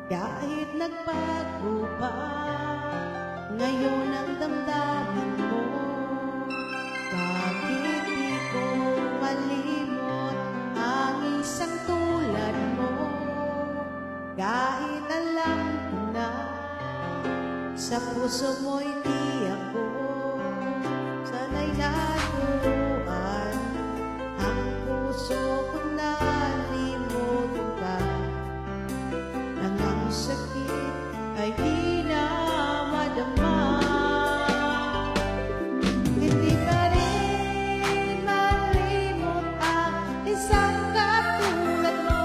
Kahit nagbago pa ngayon ang damdamin mo, bakit di ko malimot ang isang tulad mo? Kahit alam ko na sa puso mo'y di ako sanay naturuan, ang puso ko na limutin pa, nang ang sakit ay di na madama. Hindi pa rin malimot ang isang katulad mo.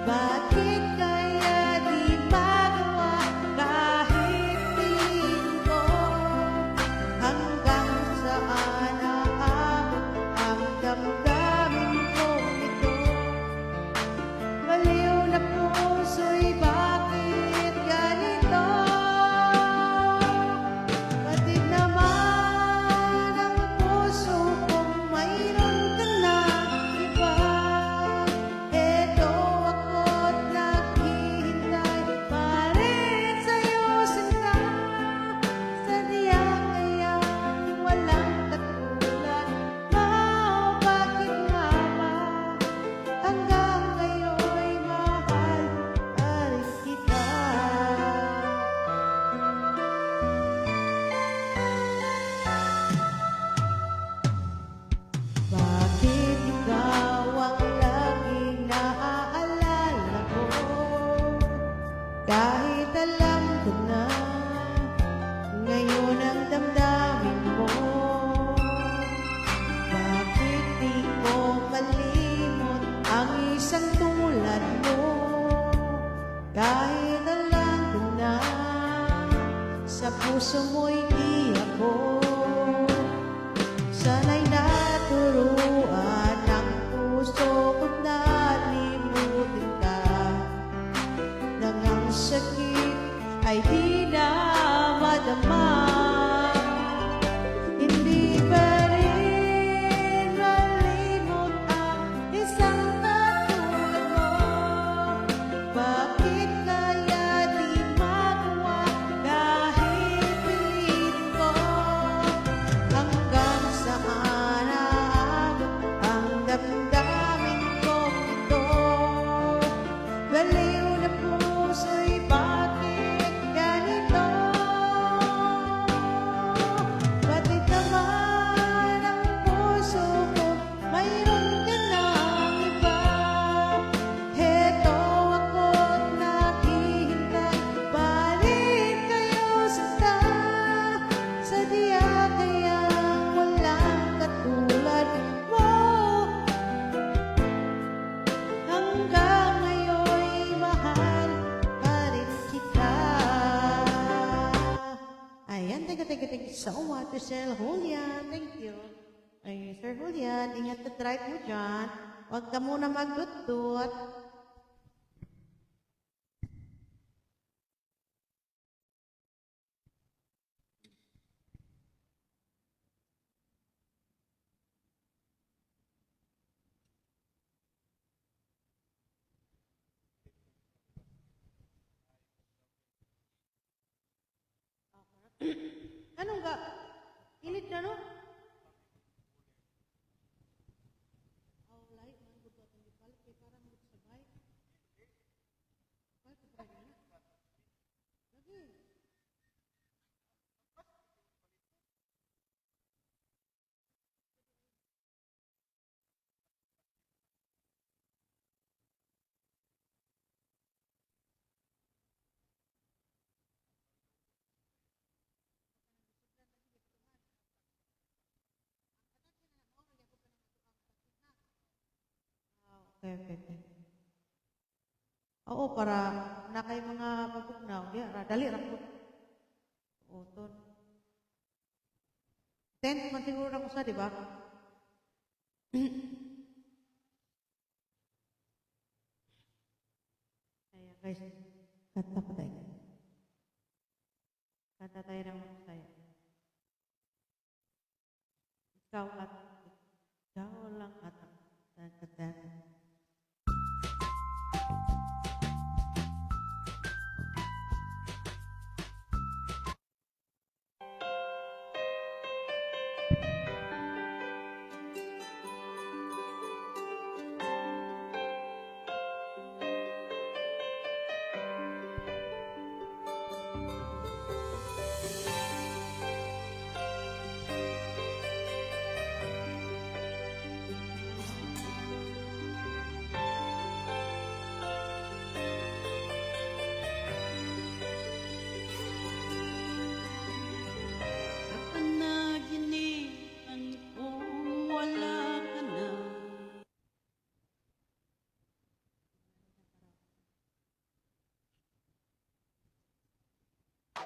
Bakit kaya di magawa kahit tingin ko? Hanggang saan aabot ang damdamin ko ito? Baliw na puso'y bakit ganito? Batid naman ang puso kong mayroon ka na iba. Eto ako't naghihintay pa rin sa'yo, sinta. Sadya kaya walang katulad mo? Bakit nga ba hanggang ngayon'y mahal pa rin kita? Bakit ikaw ang laging naaalala ko? Kahit alam ko na ngayon ang damdamin mo, bakit di ko malimot ang isang tulad mo? Kahit alam ko na sa puso mo'y di ako sanay naturuan, ang puso ko na limutin ka, nang ang sakit ay di na madama. Hindi pa rin malimot ang isang katulad mo. Bakit kaya di magawa kahit pilit ko? Hanggang saan aabot ang damdamin ko ito? Baliw na puso'y bakit ganito? Bakit naman ang puso ko mayroon ka ng iba? Heto ako't naghihintay pa rin kayo, sinta. Sadya kaya walang katulad mo, hanggang ngayon'y mahal pa rin kita. Ayan, thank you so much, Sir Julian. Thank you. Ay, Sir Julian, ingat na drive mo dyan. Huwag ka muna magdudot. Anong ga? Init na, no? Light man, good at hindi palit, kaya parang magsabay. Ay, sabay na. Lagi. Okay. Oo, para na kay mga pagpugnaw. Dali, rapot. Oo, ton. Tent man siguro na ko sa, di ba? Ayan, guys. Kanta pa tayo. Kanta tayo ng saya. Ikaw lang at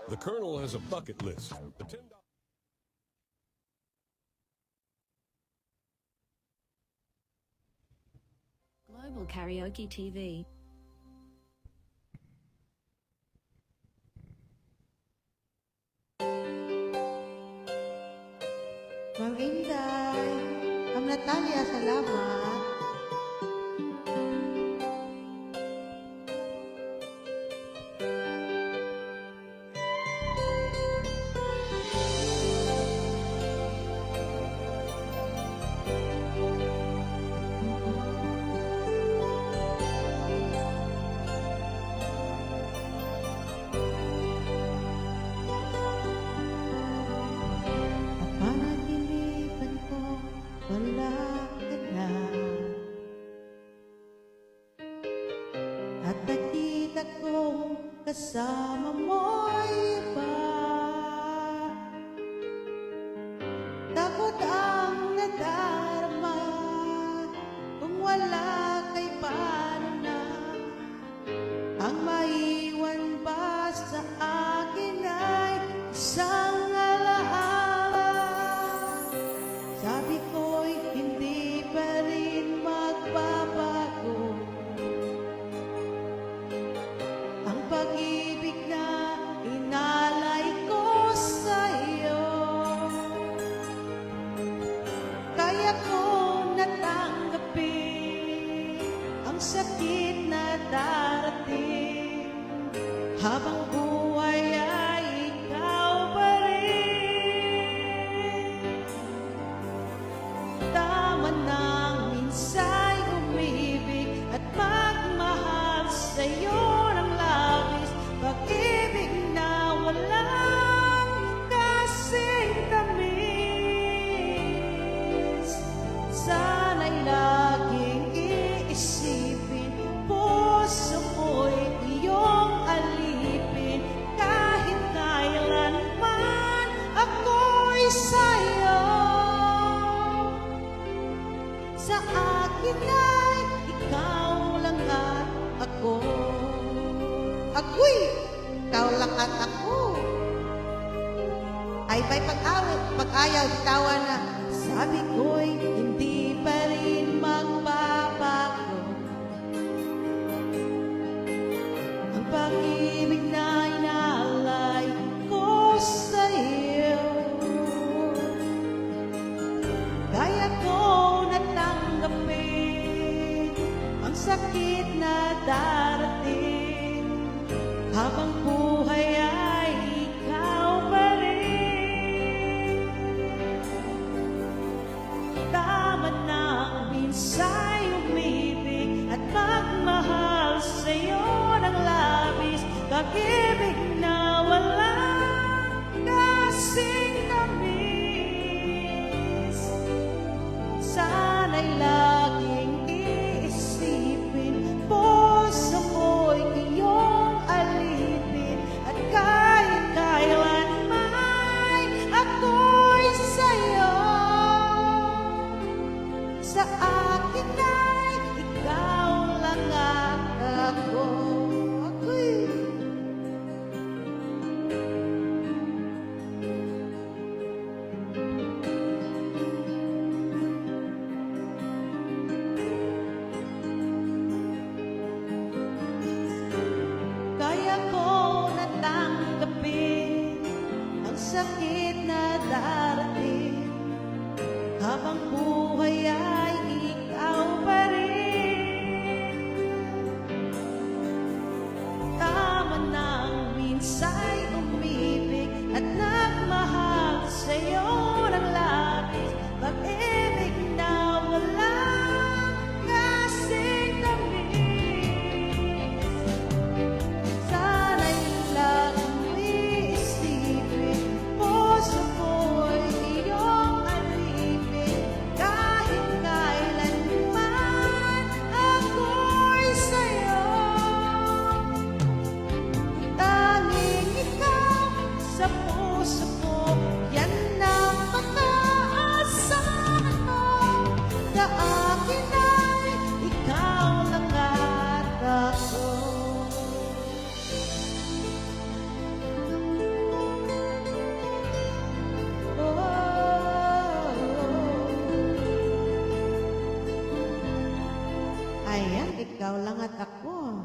The Colonel has a bucket list. The $10. Global Karaoke TV. Ma'am Inday, Ma'am Natalia, salamat. Panaginipan ko, wala ka na. At nakita ko kasama mo'y iba. Takot ang nadarama, kung wala kay paano na. Ang maiwan ba sa akin ay isang alaala. Sabi ko'y hindi pa rin magbabago ang pag-ibig na inalay ko sa'yo. Kaya ko natanggapin ang sakit na darating habang buhay ay ikaw pa rin. Tama nang minsa'y umibig at magmahal sa'yo ng labis. Pag-ibig na walang kasing tamis. Sana'y laging iisipin, puso ko'y iyong alipin. Kahit kailanman ako'y sa'yo. Sa akin ay ikaw lang at ako. Ako'y ikaw lang at ako. Ay may pag-ayaw, bitawa na. Sabi ko'y hindi pa rin magbabago ang pag-ibig na inaalay ko sa'yo. Kaya ko natanggapin ang sakit na darating habang buhay ay ikaw pa rin. Tama na ang minsa'y umibig at magmahal sa'yo ng labis. Pag-ibig na walang kasing tamis. Sana'y laging iisipin, puso ko'y iyong alipin. At kahit kailanman ako'y sa'yo. Sa akin ay ikaw lang at ako. Ako'y kaya ko natanggapin ang sakit na darating habang buhay ay ikaw pa rin. Tama nang minsa'y umibig at nagmahal sa'yo ng labis. Pag-ibig na walang kasing tamis. Sana'y laging iisipin, puso ko'y lang at ako.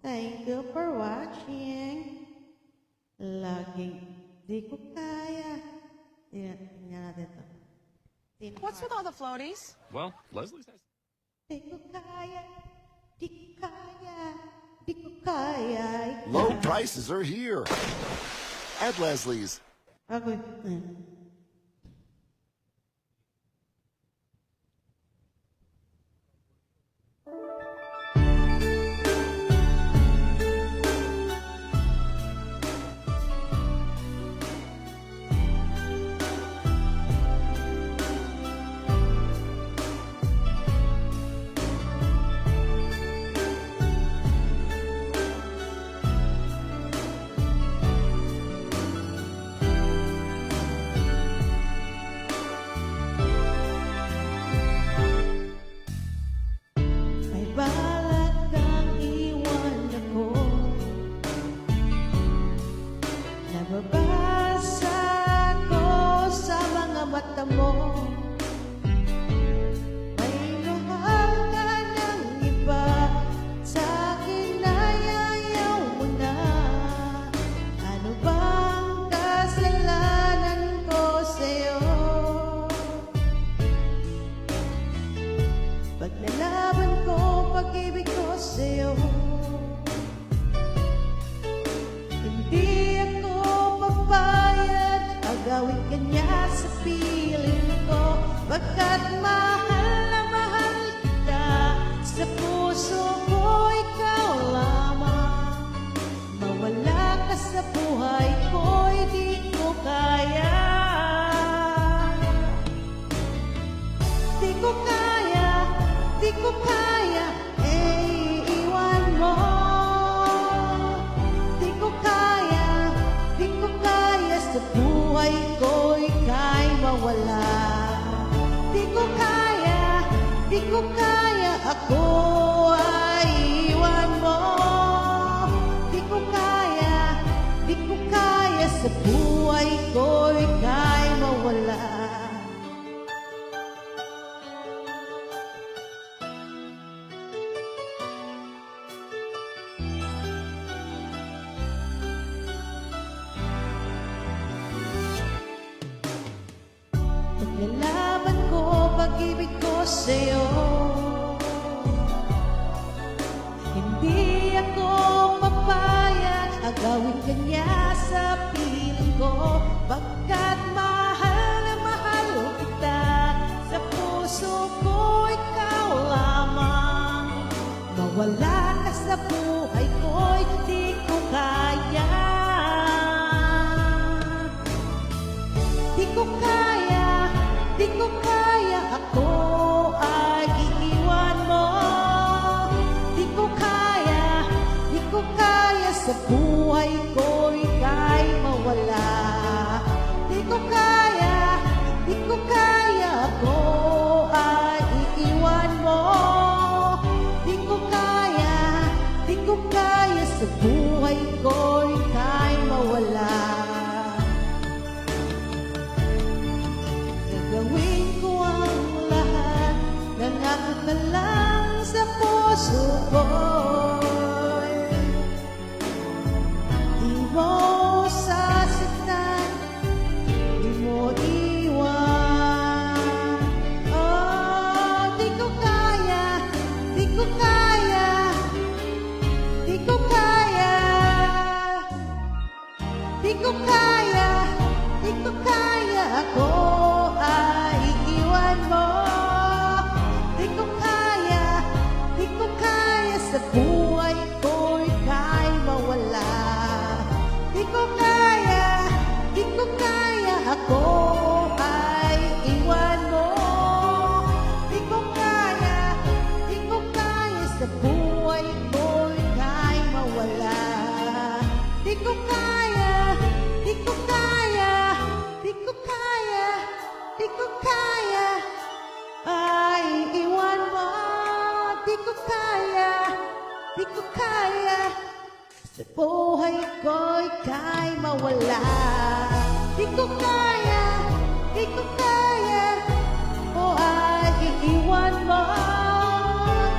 Thank you for watching. Laging di ko kaya. Tingnan natin ito. What's with all the floaties? Well, Leslie's has. Di ko kaya. Di ko kaya. Di ko kaya. Low prices are here at Leslie's. Ako, may balak kang iwan ako. Nababasa ko sa mga mata mo. May mahal ka ng iba, sa akin ay ayaw mo na. Ano bang kasalanan ko sa'yo? Pag nalaman ko pag-ibig ko sa'yo, hindi ako papayag agawin ka niya sa piling ko. Pagkat mahal na mahal kita, sa puso ko ikaw lamang. Mawala ka sa buhay ko, hindi ko kaya. Di ko kaya, di ko kaya, iwan mo. Di ko kaya sa buhay ko, ika'y mawala. Di ko kaya, ako ay iwan mo. Di ko kaya sa buhay ko, ika'y mawala. Paglalaban ko, pag-ibig ko sa'yo, hindi ako papayag agawin ka niya sa piling ko. Pagkat mahal na mahal kita, sa puso ko ikaw lamang. Mawala ka sa buhay ko, hindi ko kaya. Di ko kaya, ako ay iiwan mo. Di ko kaya sa buhay ko, ika'y mawala. Di ko kaya, ako ay iiwan mo. Di ko kaya sa buhay ko, ika'y mawala. Gagawin ko ang lahat ng nakakalang sa puso ko. Di mo sasaktan, di mo iwan. Oh, di ko kaya, di ko kaya, di ko kaya. Di ko kaya, di ko kaya, ako ay iiwan mo. Di ko kaya sa buhay ko, ika'y mawala. Di ko kaya, ako ay iwan mo. Di ko kaya sa buhay ko, ika'y mawala. Di ko kaya, ay iwan mo. Di ko kaya, sa buhay ko, ika'y mawala. Di ko kaya, o ay iiwan mo.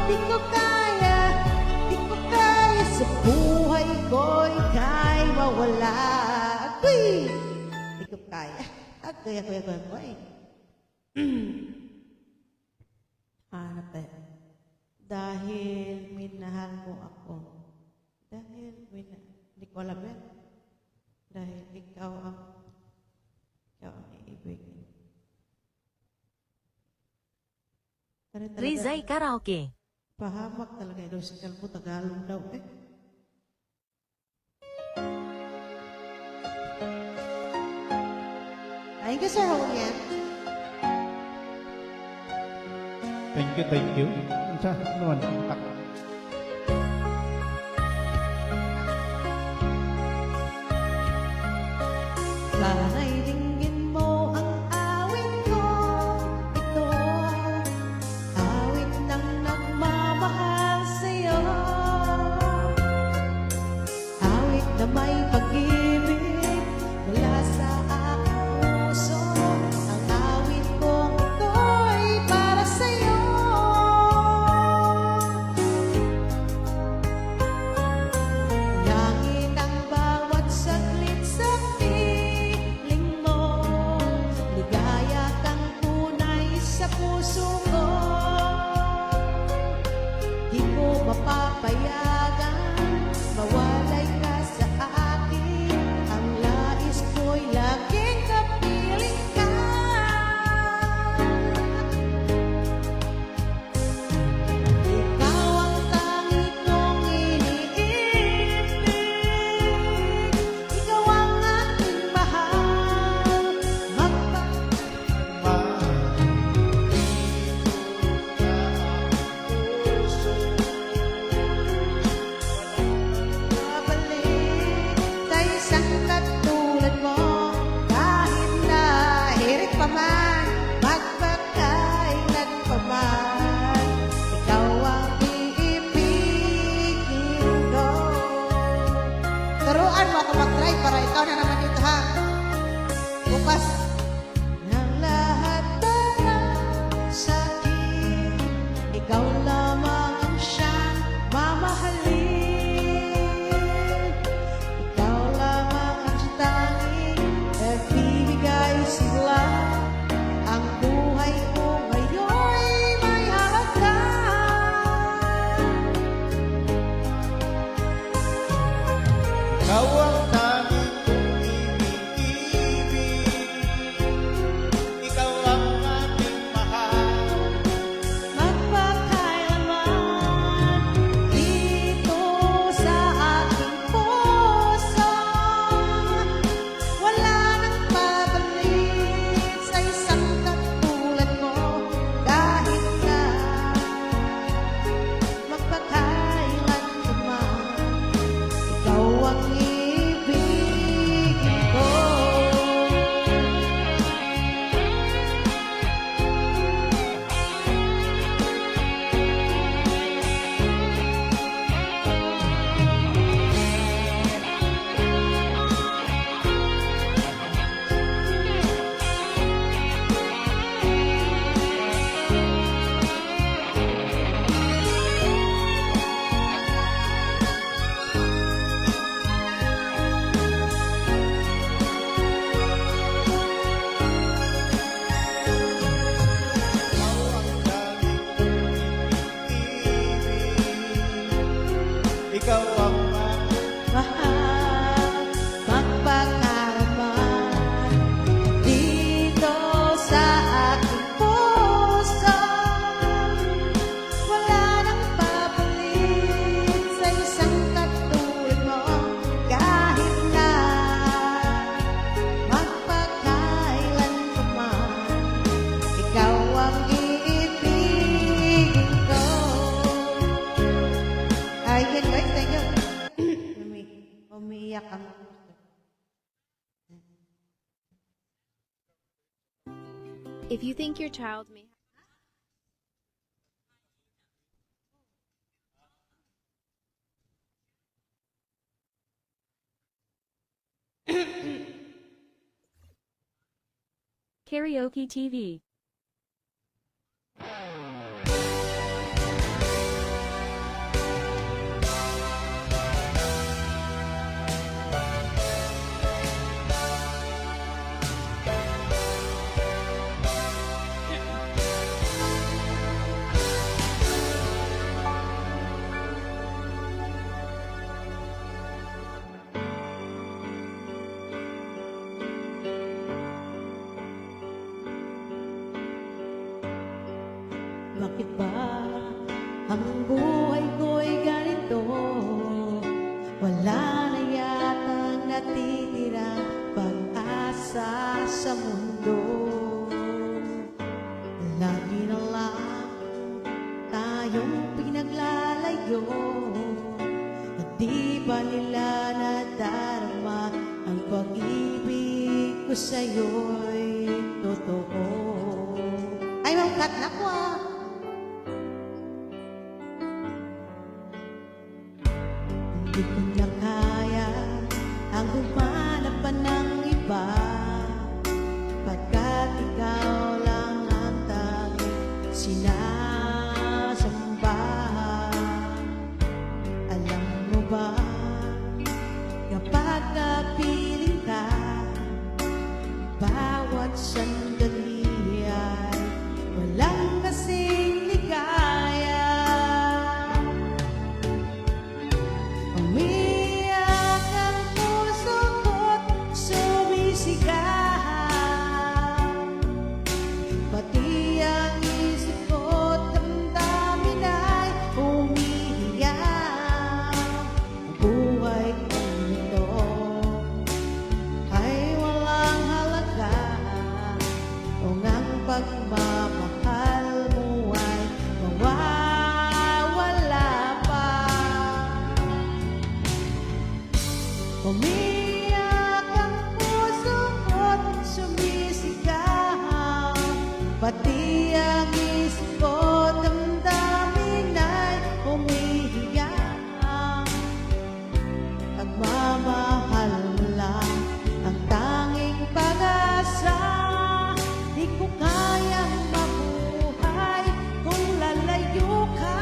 Di ko kaya, wala. Agoy! Hindi ko kaya. Agoy. Hanap tayo. Dahil minahal mo ako. Hindi ko alam yan. Dahil ikaw ang iibigin. Rizay Karaoke. Pahamak talaga ito. Si Kalbo, Tagalog daw eh. Thank you, Sir Julian. Thank you. Sa naman, Sana'y dinggin mo ang awit ko. Ito, awit ng nagmamahal sa'yo. Awit na may pag-ibig mula sa aking puso. Ang awit kong ito'y para sa'yo. Langit ang bawat saglit sa piling mo. Ligaya kang tunay sa puso ko. Di ko mapapayagan mawalay ka sa akin. Ang lais ko'y laging kapiling ka. Ikaw ang tangi kong iniibig. Ikaw ang aking mahal. Magpapabalik sa isang katulad mo. Kahit na hirit pa man, magpakailan pa man, ikaw ang iibigin ko. Turuan mo ako mag-try para ikaw na naman dito ha. Bukas ng lahat ng sakit, ikaw lamang ang siyang mamahalin. Ikaw lamang ang tanging nagbibigay sigla. Ang buhay ko ngayon'y may halaga. ikaw ang tanging kong iniibig. Ikaw ang aking mahal. Magpakailanman dito sa aking puso. Wala nang papalit sa isang katulad mo. Kahit na magpakailanman, ikaw ang ibigin ko. Ikaw ang aking Mahal, magpakaraman dito sa aking puso. Wala nang papalit sa isang katulad mo. Kahit na magpakailan pa man, ikaw ang iibigin ko. Ayan guys, thank you. Umiiyak ang If you think your child may Karaoke TV. bakit ba ang buhay ko'y ganito? Wala na yatang natitirang pag-asa sa mundo. Lagi na lang tayong pinaglalayo, at di ba nila nadarama ang pag-ibig ko sa'yo'y totoo? Ay, mangkat na ko ah. Hindi ko na kaya ang humanap pa ng iba, pagkat ikaw lang ang tanging sinasamba. Alam mo ba, kapag kapiling ka, bawat sandali ay walang kasing ligaya. Umiyak ang puso ko't sumisigaw, pati ang isip ko't damdamin ay umiiyak. Ang buhay kong ito ay walang halaga, kung ang pagmamahal mo ay mawawala pa. Umiyak ang puso ko't sumisigaw, pati ang isip ko damdamin ay umiiyak. Pagmamahal mo lang ang tanging pag-asa, di ko kayang mabuhay kung lalayo ka.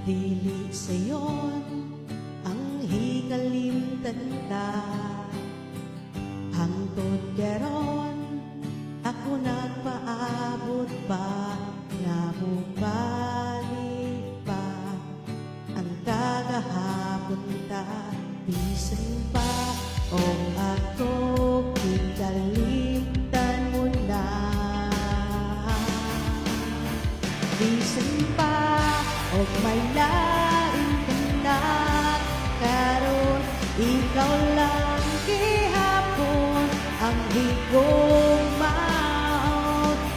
Dili sayon ang hikalimtan ka. Hangtod karon ako nagpaabot pa, nga bumalik pa ang kagahapon ta. Bisan pa o ako kikalimtan mo na. Bisan pa o may lain ka na, karon ikaw lang gihapon ang higugmaon.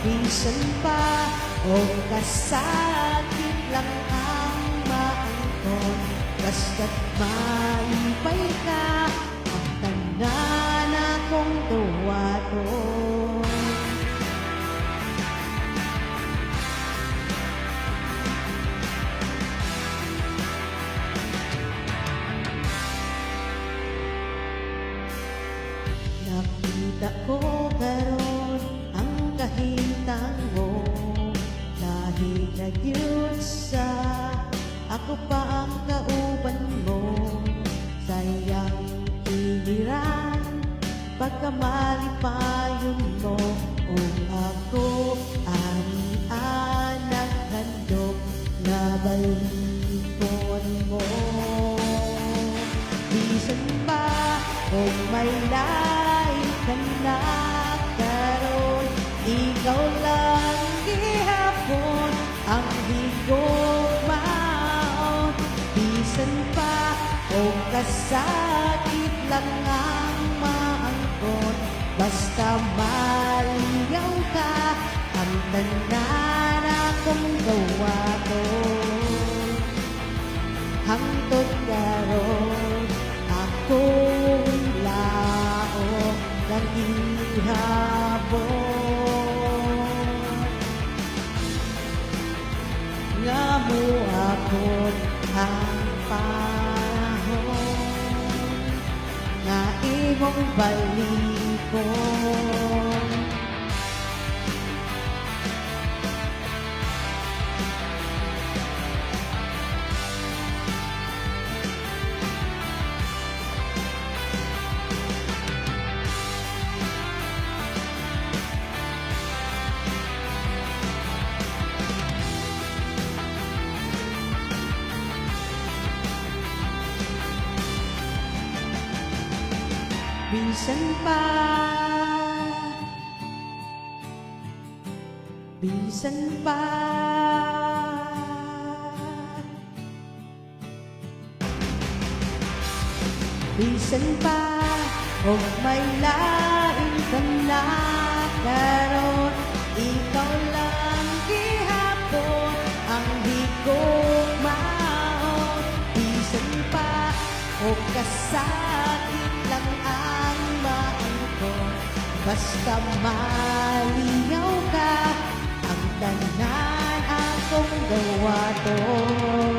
Bisan pa o kasakit lang ang maangkon, basta't maipay ka ang tanan akong tuwaton. Nakita ko karon ang kahintang mo, dahil nagyud sa ako pa ang kauban mo. Sayang iliran pagkamalipayon mo, o ako ani anak handog na balikon mo. Bisan pa o may lain ka na, karon ikaw lang gihapon ang higugmaon. Bisan pa o kasakit lang ang maangkon, basta maligaw ka ang tanan akong gawaton. Hangtod karon akong laong ng ihabon, nga mo akon ang panahon, nga imong balikon. Bisan pa, bisan pa, bisan pa, o may lain ka na, karon ikaw lang gihapon ang higugmaon. Bisan pa o kasakit lang ang maangkon, basta maligaw ka ang tanan akong gawaton.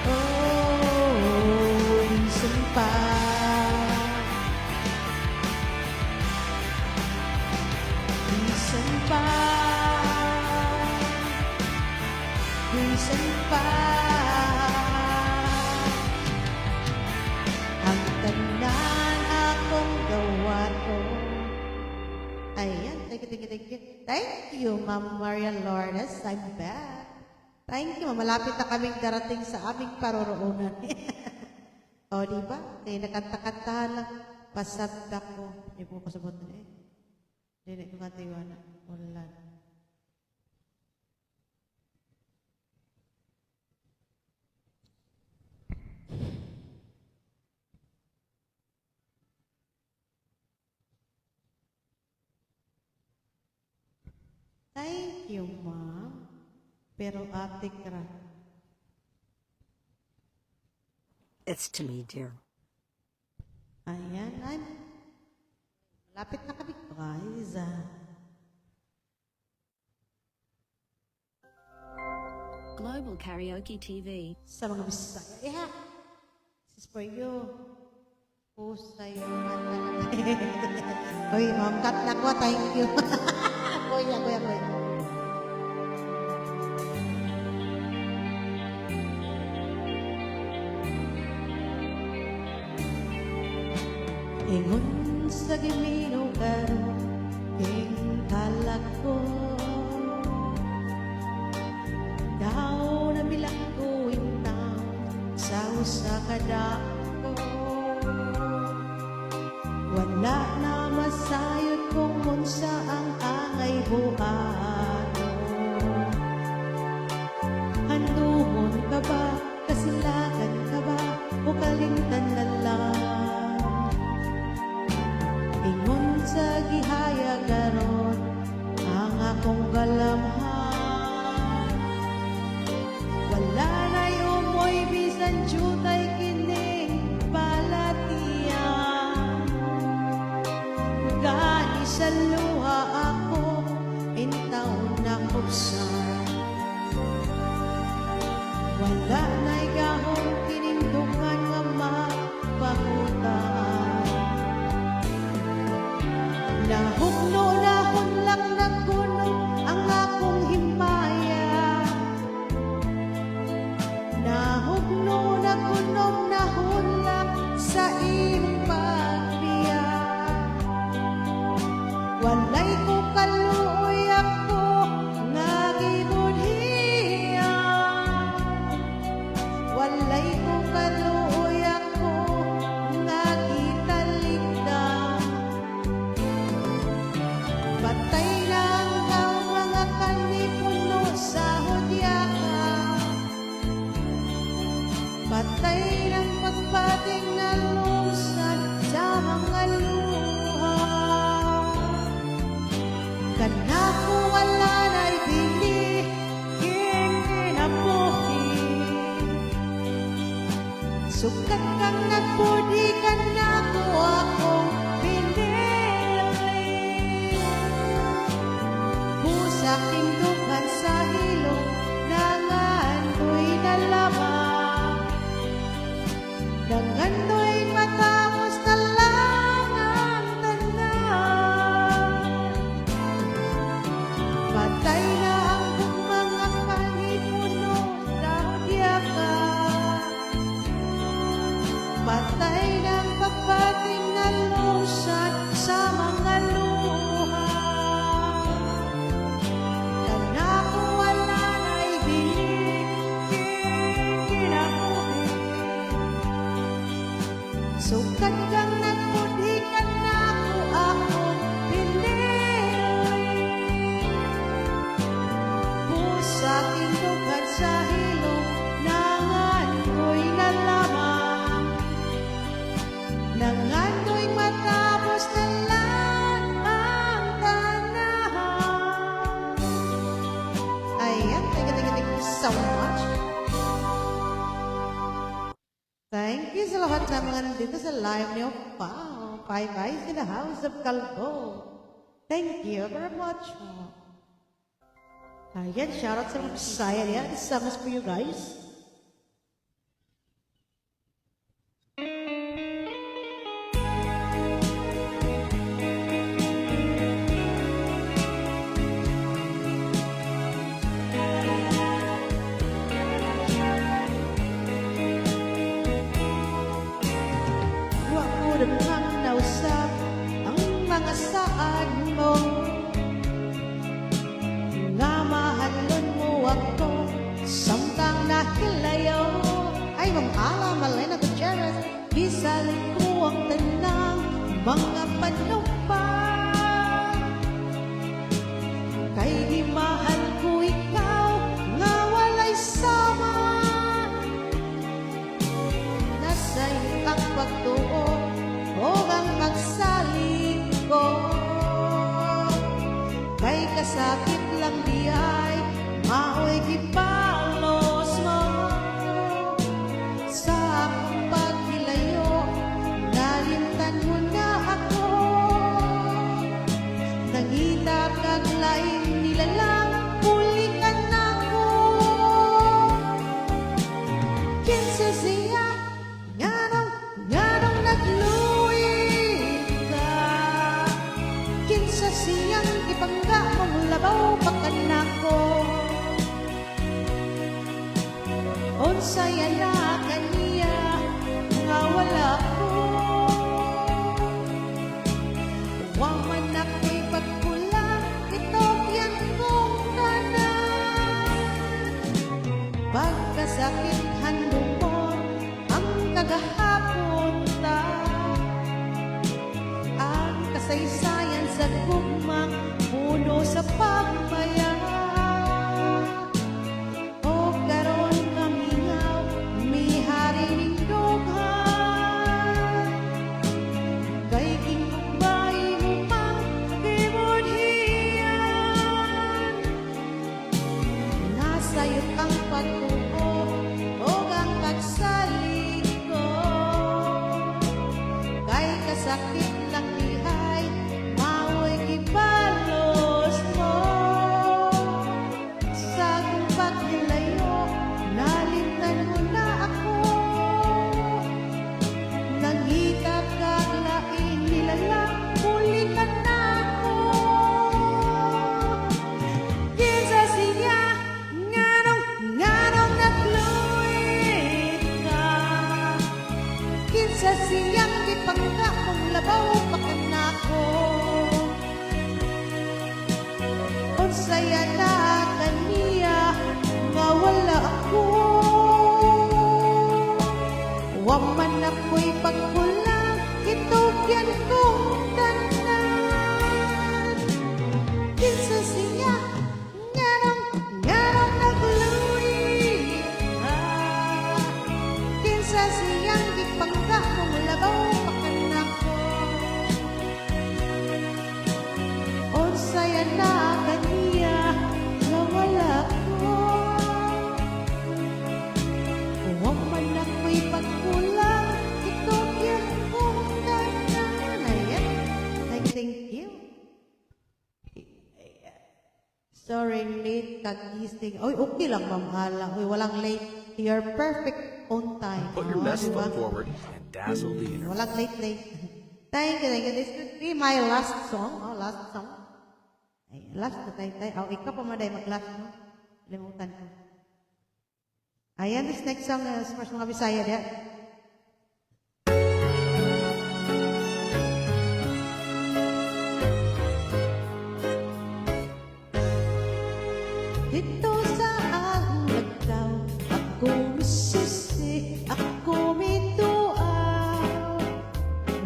Oh, bisan pa, bisan pa, bisan pa, ang tanan akong gawaton. Ayan, thank you. Thank you, Ma'am Maria Lourdes. I'm back. Thank you, malapit na kaming darating sa aming paroroonan. O, diba? Kaya nakanta-kantahan lang. Pasabda ko. Hindi po kasabot na eh. Hindi ko katiwana. Ulan. Thank you, Ma'am. Pero ate ka. It's to me, dear. Ayan, malapit na kami, guys. Global Karaoke TV. Sa mga Bisaya. Yeah, this is for you. Post sa'yo. Uy, Ma'am, cut na ko. Thank you. Kuya. Ingon sa gimino karon king kalag ko. Daw na bilang ko intaw sa usa ka dako. Wala na masayod kung unsa ang angay buhato. Handuhon ka ba, kasilagan ka ba, o kalimtan na lang? Ingon sa gihaya garon ang akong galamhan. Wala na'y umoy bisan jutay kining balatian. Gani sa luha ako intaw na kubsan. Wala na'y gahong kinindukan nga mapahutan. Nahugno na hunlak na kuno ang akong himaya. Nahugno na kuno na hunlak sa iyong pagbiya. Walay ko kaluoy ako nga gibudhiya. Walay ko kaluoy ako nga gitalikdan. Patay lang ang mga kanipuno sa hudyaka. Patay ng pagpating na lusan sa mga luha. Kanako wala na'y dili kinabuhi. Sukat kang nagpudi kanako akong pinili. Pusa kindukan sa hilong nangandoy na lamang. Nangandoy matapos na lang ang tanan. Patay na ang mga kanipuno sa hudyaka. Patay ng pagpating na lusan sa mga luha. Kanako wala na'y dili kinabuhi. Sukat kang nagpudi kanako akong pinili. Pusa kindugan sa hilong nangandoy na lamang. Nangandoy matapos na lang ang tanan. Ayan, thank you so much. Thank you sa lahat ng mga nandito sa live niyo. Wow, Five Eyes in the House of Calbo. Thank you very much. Ayan, shoutout sa mga Bisaya niya. This song is for you guys. Namang nausap ang mga saad mo. Nga mahalon mo ako samtang nahilayo. Ay, Ma'am Malena Gutierrez, bisalig ko ang tanang mga panupang. Kay di mahal ko ikaw nga walay sama. Nasa ang pagtuo o ang magsalig ko. Kay kasakit lang di ay mao'y gipalos mo. Sa akong paghilayo, nalimtan mo na ako. Nangita kang laing nilalang, pulikan ako. Kinsa siya, nganong nagluwing ka. Kinsa siyang ipangga mong labaw pakanako. Unsaya na kaniya nga wala ko. pagkasakit handumon ang kagahapon ta. Ang kasaysayan sa gugmang puno sa pagmaya. O karon kang ingaw, mihari ning dughan. Kay ginugmay humang gibudhian. Nasayot ang pagtuo o ang pagsaliko. Kay kasakit lang dihay, mao'y gibalos mo. Sa akong paghilayo, nalimtan mo na ako. Nangita kag lain nilalang, muli ka na ako. Kinsa siya, nganong nagluwit ka. Kinsa siyang gipangka mong labaw pakanako. Unsaya na kaniya nga wala ako. Waman ako'y pagkulang, itugyan kong tanan. Kinsa siya, nganong nagluwit ka. Kinsa siyang gipangka mong labaw pakanako. Unsaya na kaniya nga wala ko. Waman ako'y pagkulang, itugyan kong tanan. Ayan, thank you. Sorry, late kagising. Oy, okay lang, Ma'am Hala. Oy, walang late. You're perfect on time. Put your Oh, best diba? foot forward and dazzle the inner. Walang late. Thank you, thank you. This could be my last song. Oh, last song. Ay, last na tayo. Oh, ikaw pa maday mag-last, no? Limutan ko. Ayan, this next song is for mga Bisaya there. Dito sa ang lagdaw, ako misisi, ako mituaw.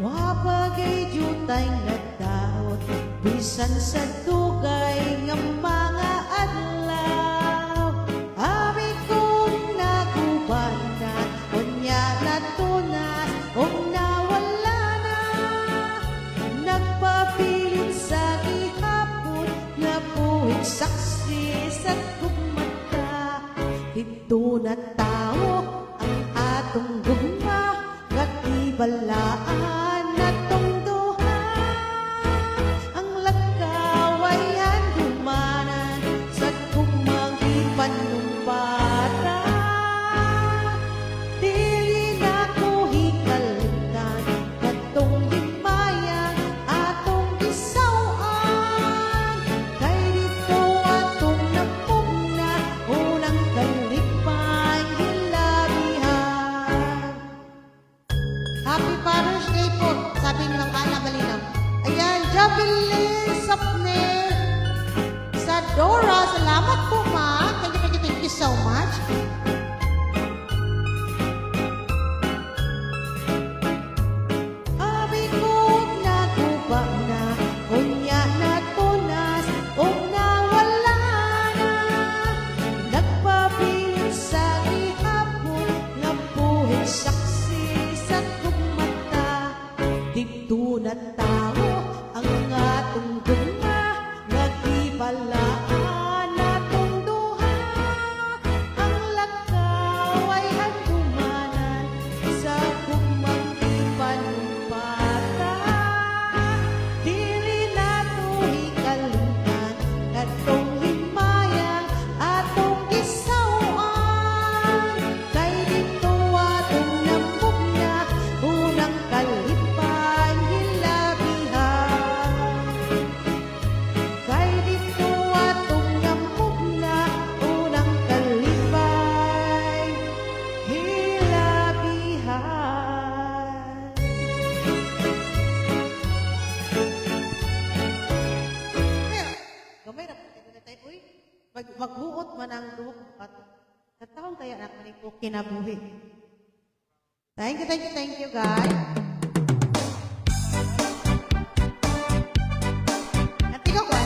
Wapagay jutay nga daw, bisan sa dugay nga mga adlaw. Abi kong nagubanan, unya natunas, o nawala na. Nagpapilit sa gihapon, nga buhig saksi sa kumata. Dito na tao ang atong gugma, katibalaan natong duha. Ang lagkaway handumanan sa kumang ipanumbata. Dili na ko hikalimtan, katong himayan atong isawan. Kay dito atong napugna, unang kalipay hilabihan. Happy Father's Day po, sabi nilang Ana Balinaw. Ayan, Jabilin Sapner sa Dora. Salamat po, ma. Thank you so much. Abi kong naguba na, unya natunas, o nawala na. Nagpapilit sa ihapon, nga buhig saksi sa kumata. Dito na tao ang atong gugma, nagibalaan atong duha. Ang lagkaway handumanan sa gugmang ipanumpata. Dili na to hikalimtan, katong himayan atong isawan. Kay dito atong napugna, unang kalipay hilabihan. Kay dito atong napugna, unang kalipay hilabihan. Gamay na po tayo. Uy, magbuot man ang duhok at Katahong kaya na ko kinabuhi. Thank you, guys. Natiko ko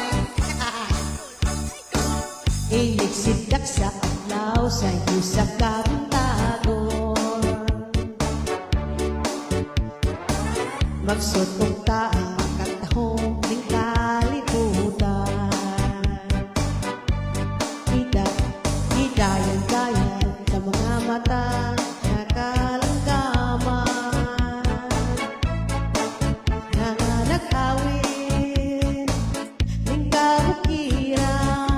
Iligsidak sa adlaw sa iyo sa kabuntagon. Magsutong taang makatahong ng kalibutan. Hidayan-dayan sa mga mata nakalanggaman. Nanganag-awin ng kabukiran.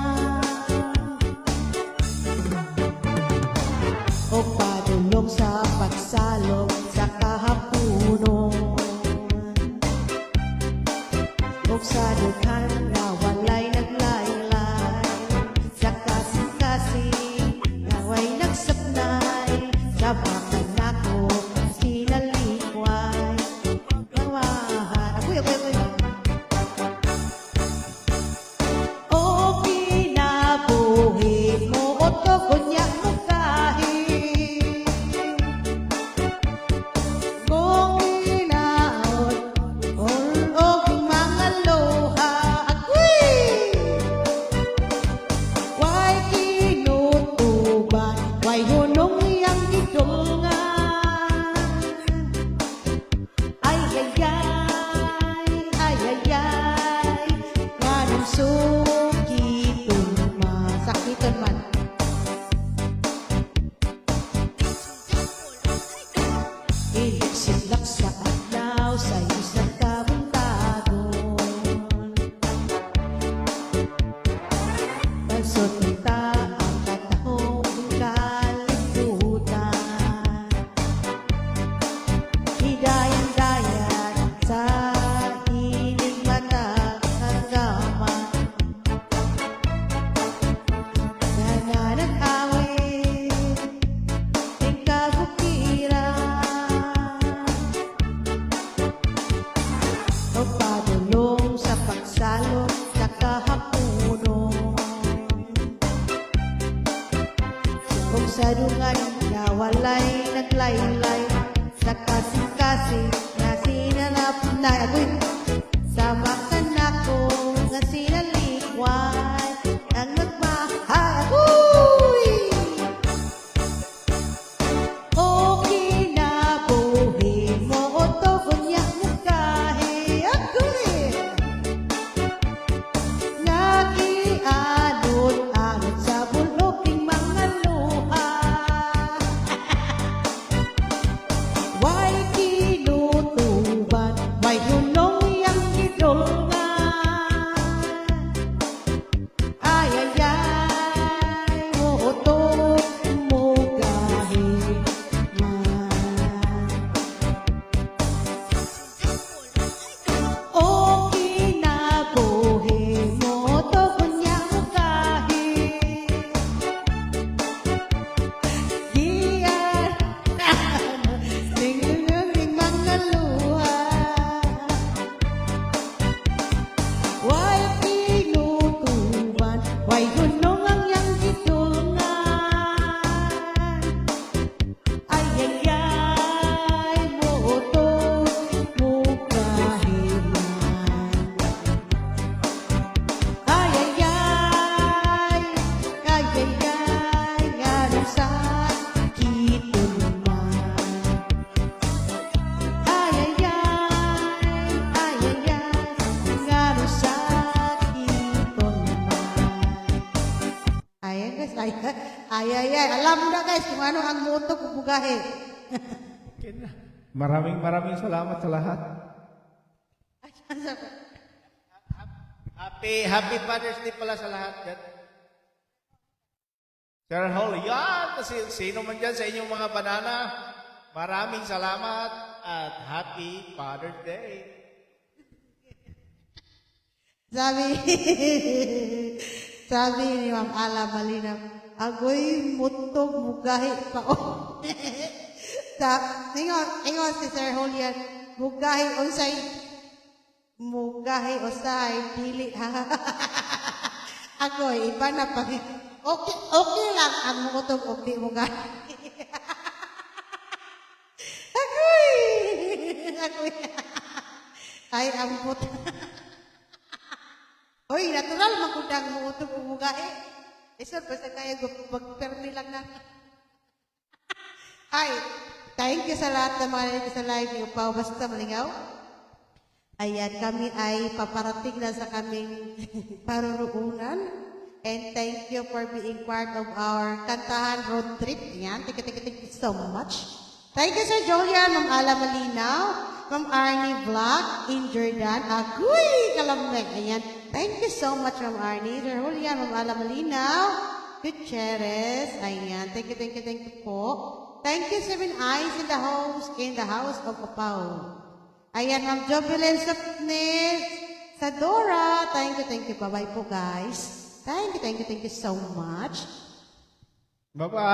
O padulong sa pagsalong sa kahapunon. O sa dughan na walay naglaylay. Sa kasing-kasing naway nagsapnay. Sa bakan ako sinalikway. Nawahan. Agoy. O kinabuhi mo o to kunya mo kahit. Kung inaot o mga loha. Agoy! Way kinutuban, way hunong yang gidungan. Ay, ganong sukiton man, sakiton man. Iligsidak sa adlaw sa isang kabuntagon. Pagsutunta ang katahong kalibutan. Hidayan-dayan sa hiling mata hanggaman. Nanganag-awin ng kabukiran. O padulong sa pagsalong sa kahapunon. Kung sa dungan na walay naglaylay. Sa kasing-kasing na sinanap na agoy. Sa makan ako nga sinalikway. Ang nagmahal agoy. O kinabuhi mo o to kunya mo kahit. Agoy. Nakianod-anod sa bulok ng mga luha. Way kinutuban, way hunong yang gidungan. Ay, mootot mo kahit man. O kinabuhi mo to kunya mo kahit. Giyan ning mga luha. Way kinutuban, way hunong ang yang gidungan. Ay, mootot mo kahit man. Ganong sakiton man. Ganong sakiton man. Ayan guys, alam mo na guys kung ano ang moto pupugahe. Maraming salamat sa lahat. Happy Father's Day pala sa lahat dyan. Sir Hall, yan! Sino man dyan sa inyong mga banana, maraming salamat at Happy Father's Day. Sabi ni Ma'am Ala Malina, agoy mutog mugahi pa o. Ingon si Sir Julian, mugahi usay, dili ha. Agoy, iba na pag Okay lang ang utog okay mo ga. Agoy! Agoy! Ay, ambot. Hoy, natural magkudang mo utog umuga eh. Isor, basta kaya magpermi lang na. Ay, thank you sa lahat ng mga nandito sa live ni Upaw. Basta malingaw. Ayan, kami ay paparating na sa kaming paruruunan. And thank you for being part of our Kantahan Road Trip. Ayan, thank you so much. Thank you, Sir Julian, Ma'am Ala Malinaw, Ma'am Arnie Vlog in Jordan. Agoy, kalamay. Ayan, thank you so much, Ma'am Arnie. Sir Julian, Ma'am Ala Malinaw, Gutierrez. Ayan, thank you po. Thank you, Seven Eyes in the house of Opao. Ayan, Ma'am Jovelyn Sapnes, Sadora. Thank you. Bye-bye po, guys. Thank you so much. Bye-bye.